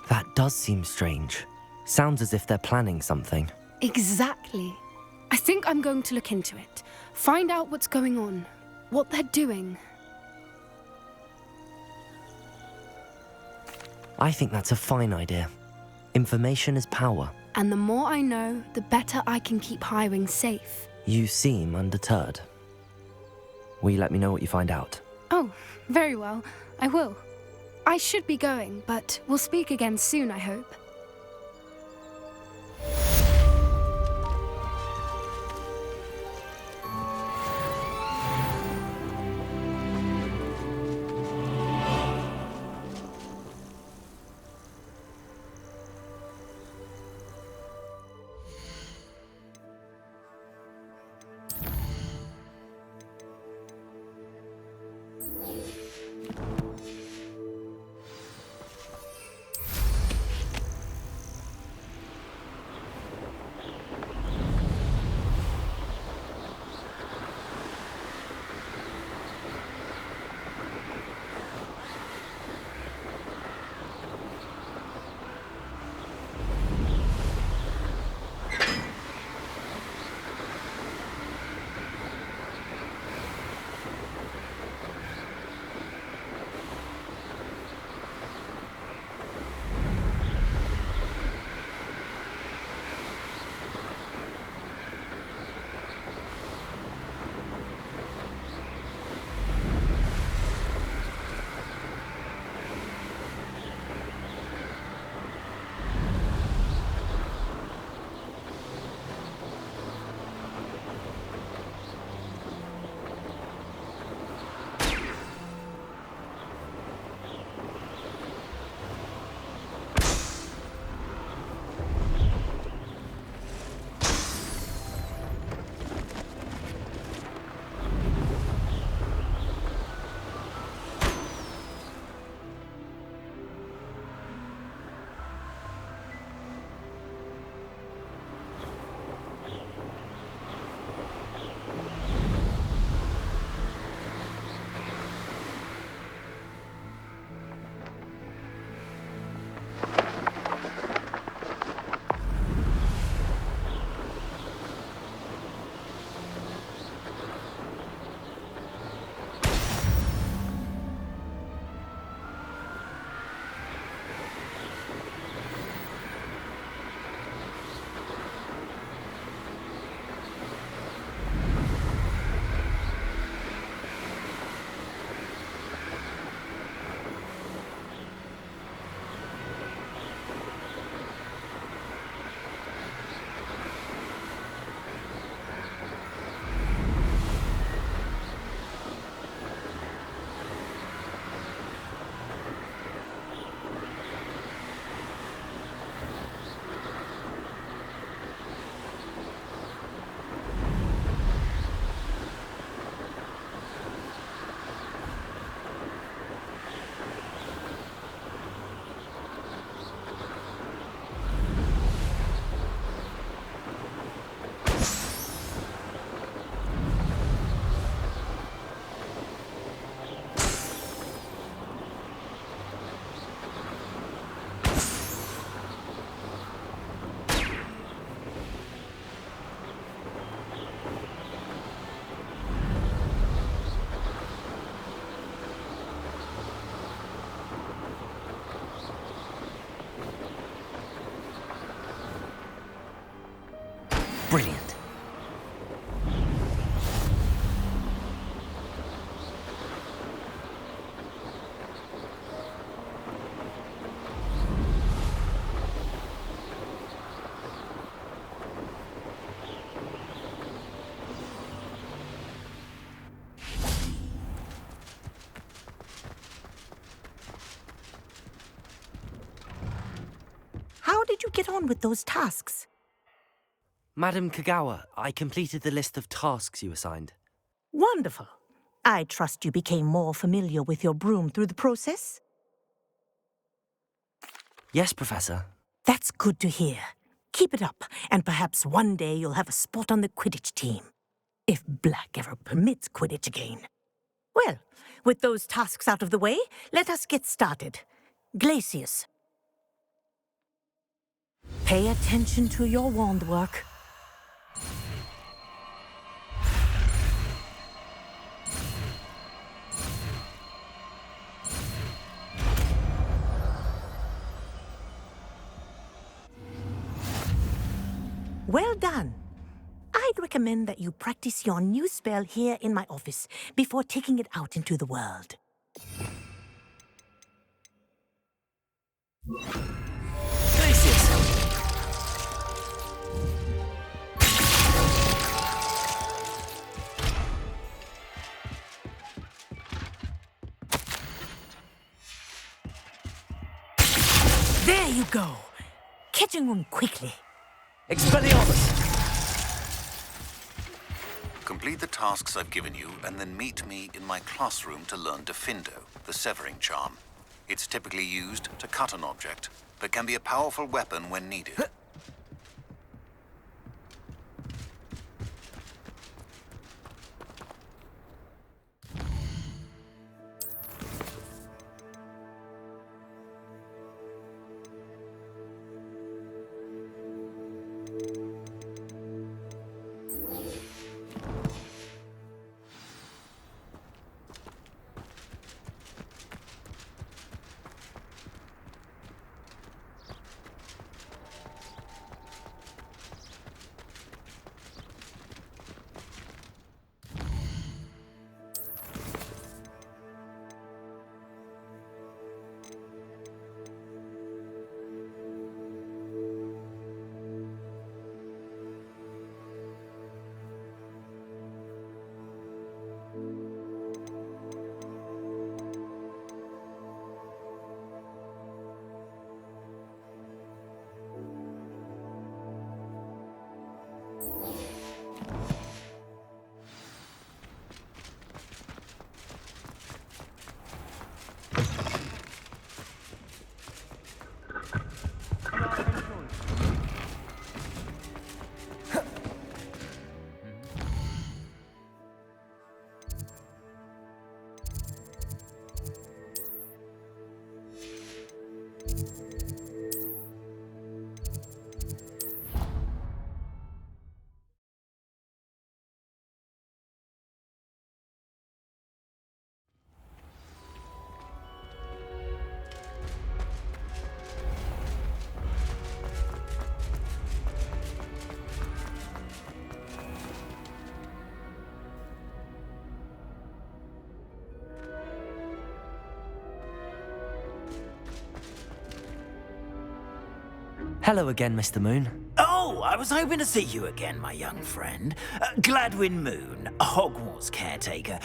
That does seem strange. Sounds as if they're planning something. Exactly. I think I'm going to look into it. Find out what's going on, what they're doing. I think that's a fine idea. Information is power. And the more I know, the better I can keep Highwing safe. You seem undeterred. Will you let me know what you find out? Oh, very well. I will. I should be going, but we'll speak again soon, I hope. you get on with those tasks? Madam Kogawa, I completed the list of tasks you assigned. Wonderful. I trust you became more familiar with your broom through the process? Yes, Professor. That's good to hear. Keep it up, and perhaps one day you'll have a spot on the Quidditch team. If Black ever permits Quidditch again. Well, with those tasks out of the way, let us get started. Glacius. Pay attention to your wand work. Well done. I'd recommend that you practice your new spell here in my office before taking it out into the world. There you go. Catching one quickly. Expelliarmus! Complete the tasks I've given you, and then meet me in my classroom to learn Diffindo, the severing charm. It's typically used to cut an object, but can be a powerful weapon when needed. Hello again, Mr. Moon. Oh, I was hoping to see you again, my young friend. Gladwin Moon, Hogwarts Caretaker,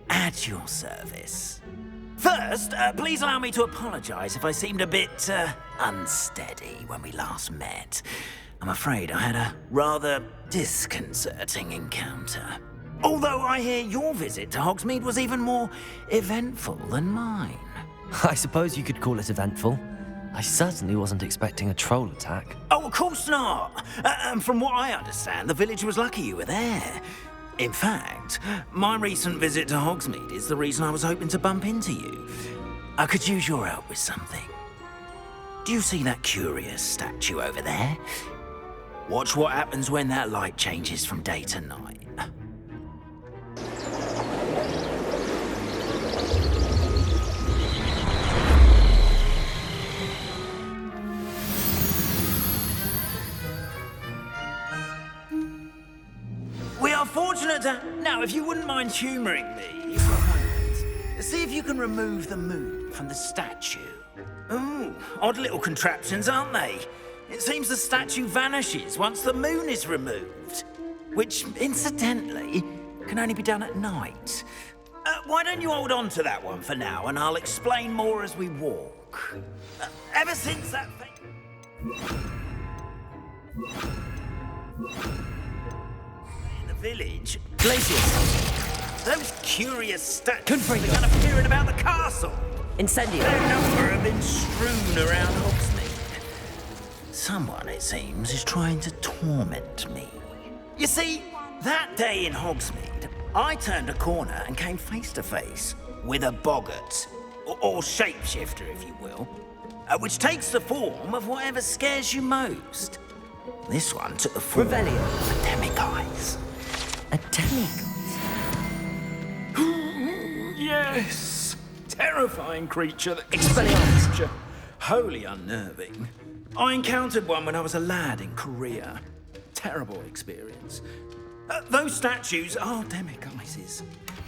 at your service. First, please allow me to apologize if I seemed a bit, unsteady when we last met. I'm afraid I had a rather disconcerting encounter. Although I hear your visit to Hogsmeade was even more eventful than mine. I suppose you could call it eventful. I certainly wasn't expecting a troll attack. Oh, of course not. And from what I understand, the village was lucky you were there. In fact, my recent visit to Hogsmeade is the reason I was hoping to bump into you. I could use your help with something. Do you see that curious statue over there? Watch what happens when that light changes from day to night. We are fortunate to... Now, if you wouldn't mind humouring me for a moment, see if you can remove the moon from the statue. Ooh, odd little contraptions, aren't they? It seems the statue vanishes once the moon is removed. Which, incidentally, can only be done at night. Why don't you hold on to that one for now, and I'll explain more as we walk. Ever since that thing... In the village, Glacius! those curious statues Confront! began appearing about the castle. Incendio! Their number have been strewn around Hogsmeade. Someone, it seems, is trying to torment me. You see, that day in Hogsmeade, I turned a corner and came face to face with a boggart, or shapeshifter, if you will, which takes the form of whatever scares you most. This one took the form Rebellion. of a demiguise. A demiguise? Yes! Terrifying creature that Expelliarmus. you. Wholly unnerving. I encountered one when I was a lad in Korea. Terrible experience. Those statues are demiguises.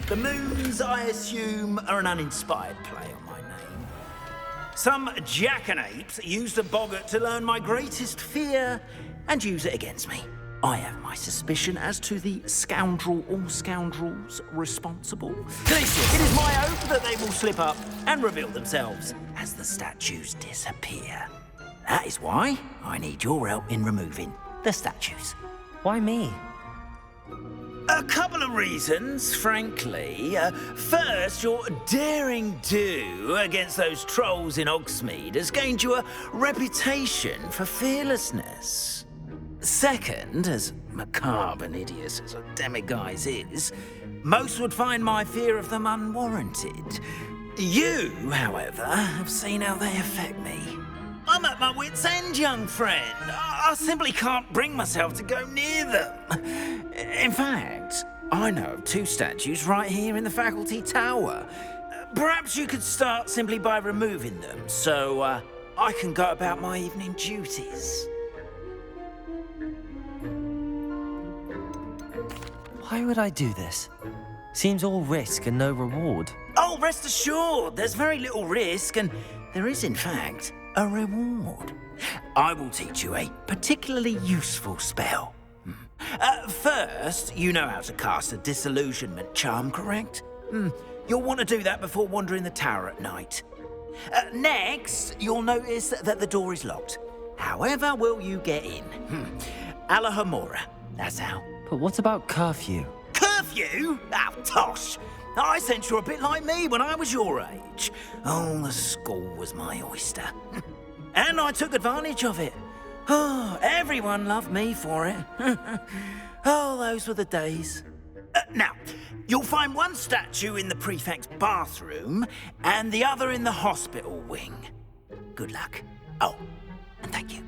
The moons, I assume, are an uninspired play on my name. Some jackanapes used a boggart to learn my greatest fear and use it against me. I have my suspicion as to the scoundrel or scoundrels responsible. Glacius! It is my hope that they will slip up and reveal themselves as the statues disappear. That is why I need your help in removing the statues. Why me? A couple of reasons, frankly. First, your daring do against those trolls in Hogsmeade has gained you a reputation for fearlessness. Second, as macabre and hideous as a demiguise is, most would find my fear of them unwarranted. You, however, have seen how they affect me. I'm at my wit's end, young friend. I simply can't bring myself to go near them. In fact, I know of two statues right here in the faculty tower. Perhaps you could start simply by removing them, so I can go about my evening duties. Why would I do this? Seems all risk and no reward. Oh, rest assured, there's very little risk, and there is, in fact, a reward. I will teach you a particularly useful spell. First, you know how to cast a disillusionment charm, correct? You'll want to do that before wandering the tower at night. Next, you'll notice that the door is locked. However will you get in? Alahamora, that's how. But what about curfew? Curfew? Oh, tosh! I sense you're a bit like me when I was your age. Oh, the school was my oyster. And I took advantage of it. Oh, everyone loved me for it. Oh, those were the days. Now, you'll find one statue in the prefect's bathroom and the other in the hospital wing. Good luck. Oh, and thank you.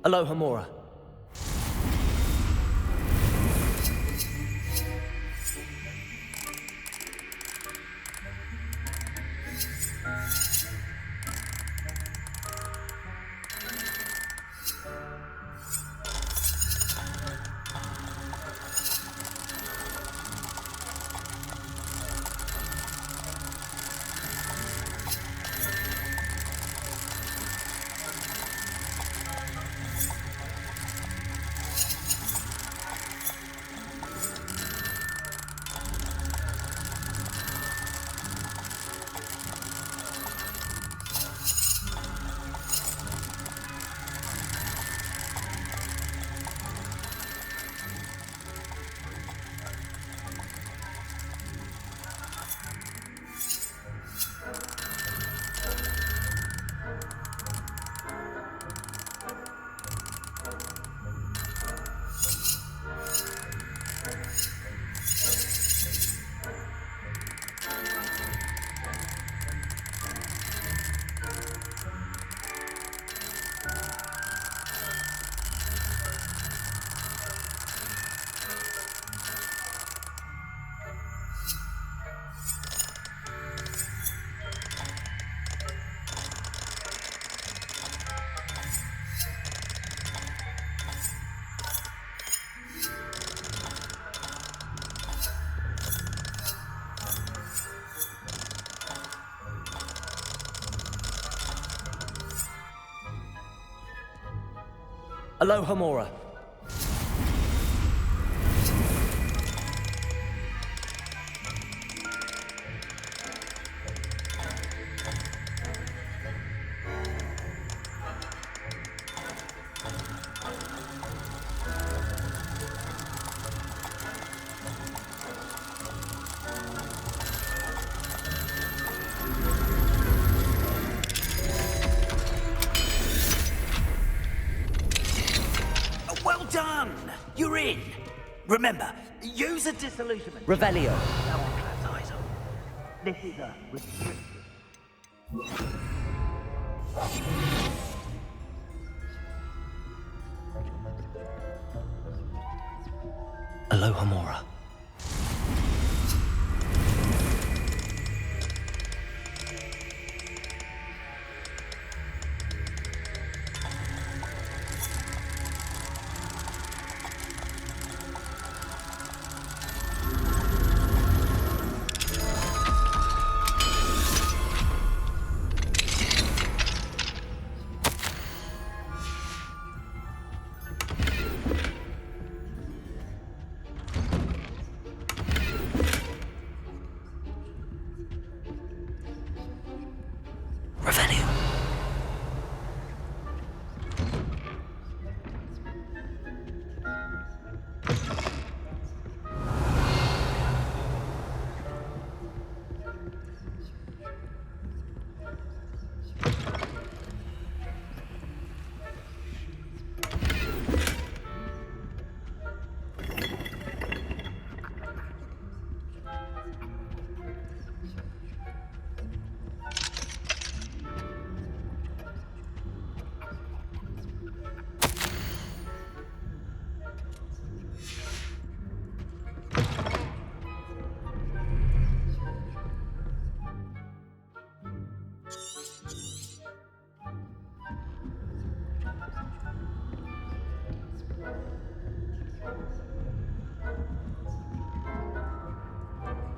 Alohomora. Aloha Mora. Well done! You're in! Remember, use a disillusionment. Revelio. Now on class eyes on. This is a restricted. Aloha Mora.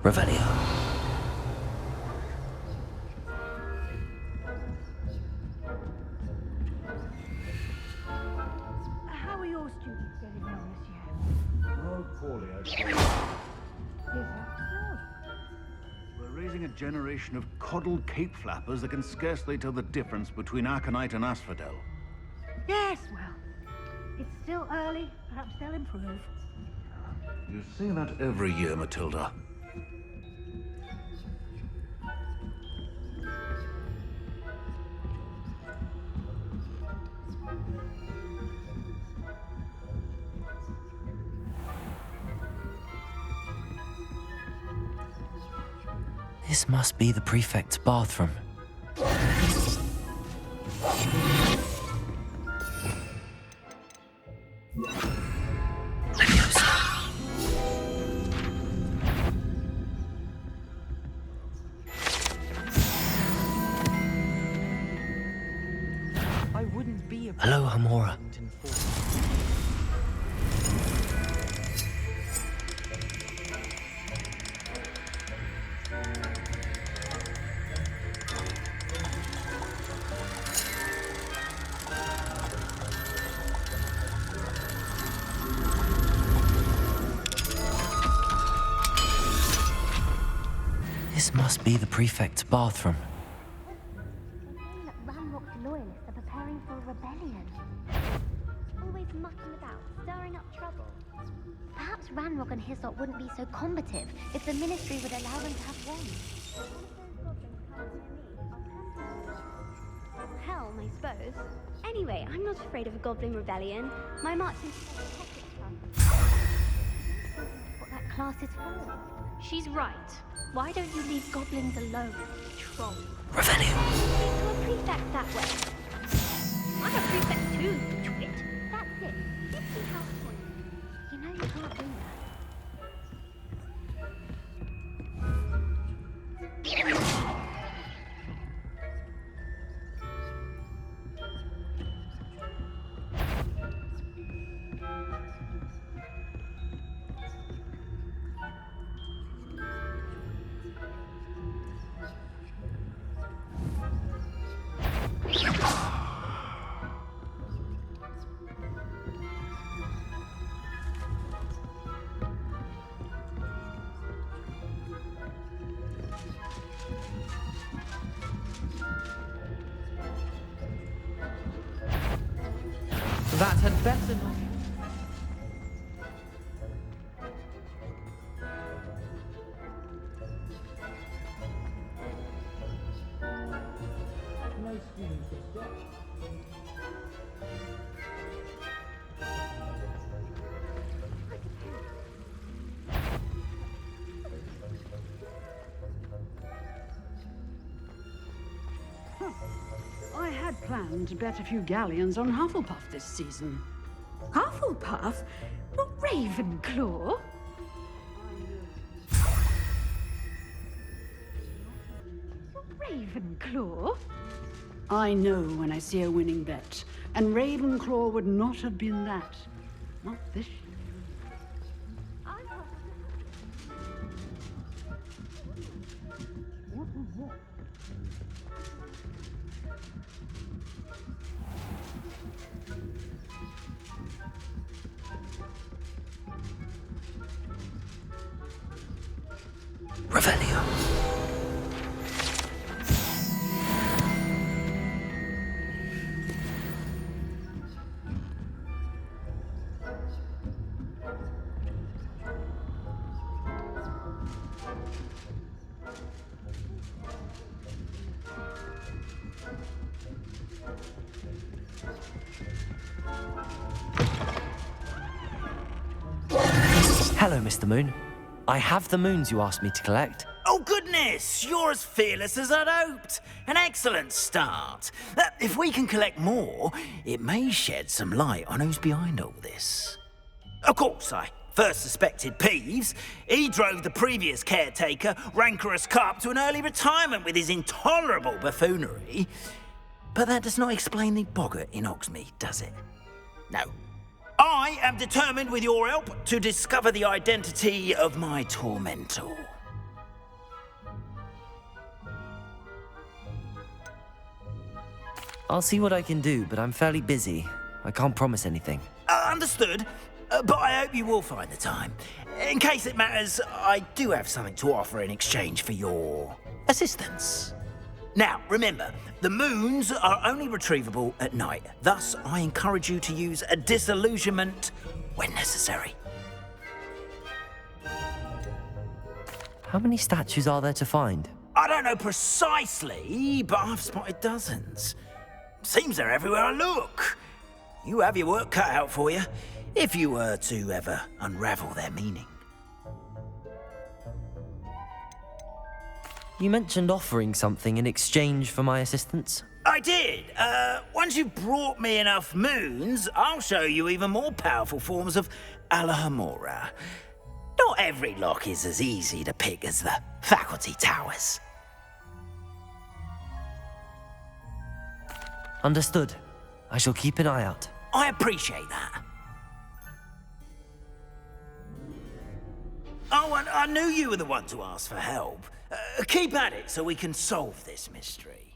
Revelio. How are your students getting on this year? Oh, poorly, I suppose. Is that so? We're raising a generation of coddled cape flappers that can scarcely tell the difference between Aconite and Asphodel. Yes, well, it's still early. Perhaps they'll improve. You say that every year, Matilda. This must be the prefect's bathroom. I wouldn't be a Aloha Mora. This must be the prefect's bathroom. That Ranrok's loyalists are preparing for a rebellion. Always mucking about, stirring up trouble. Perhaps Ranrok and his lot wouldn't be so combative if the Ministry would allow them to have wands. Helm, I suppose. Anyway, I'm not afraid of a Goblin Rebellion. My marching what that class is for. She's right. Why don't you leave goblins alone, troll? Revelio. Speak to a prefect that way. I'm a prefect too, you twit. That's it. 50 house points. You know you can't do that. That had better not. I had planned to bet a few galleons on Hufflepuff this season. Hufflepuff? Not Ravenclaw? Ravenclaw? I know when I see a winning bet, and Ravenclaw would not have been that. Not this year. Revelio. Hello, Mr. Moon. I have the moons you asked me to collect. Oh, goodness! You're as fearless as I'd hoped. An excellent start. If we can collect more, it may shed some light on who's behind all this. Of course, I first suspected Peeves. He drove the previous caretaker, rancorous Carp, to an early retirement with his intolerable buffoonery. But that does not explain the boggart in Hogsmeade, does it? No. I am determined, with your help, to discover the identity of my tormentor. I'll see what I can do, but I'm fairly busy. I can't promise anything. Understood, but I hope you will find the time. In case it matters, I do have something to offer in exchange for your assistance. Now, remember, the moons are only retrievable at night. Thus, I encourage you to use a disillusionment when necessary. How many statues are there to find? I don't know precisely, but I've spotted dozens. Seems they're everywhere I look. You have your work cut out for you, if you were to ever unravel their meaning. You mentioned offering something in exchange for my assistance. I did. Once you've brought me enough moons, I'll show you even more powerful forms of Alohomora. Not every lock is as easy to pick as the faculty towers. Understood. I shall keep an eye out. I appreciate that. Oh, and I knew you were the one to ask for help. Keep at it so we can solve this mystery.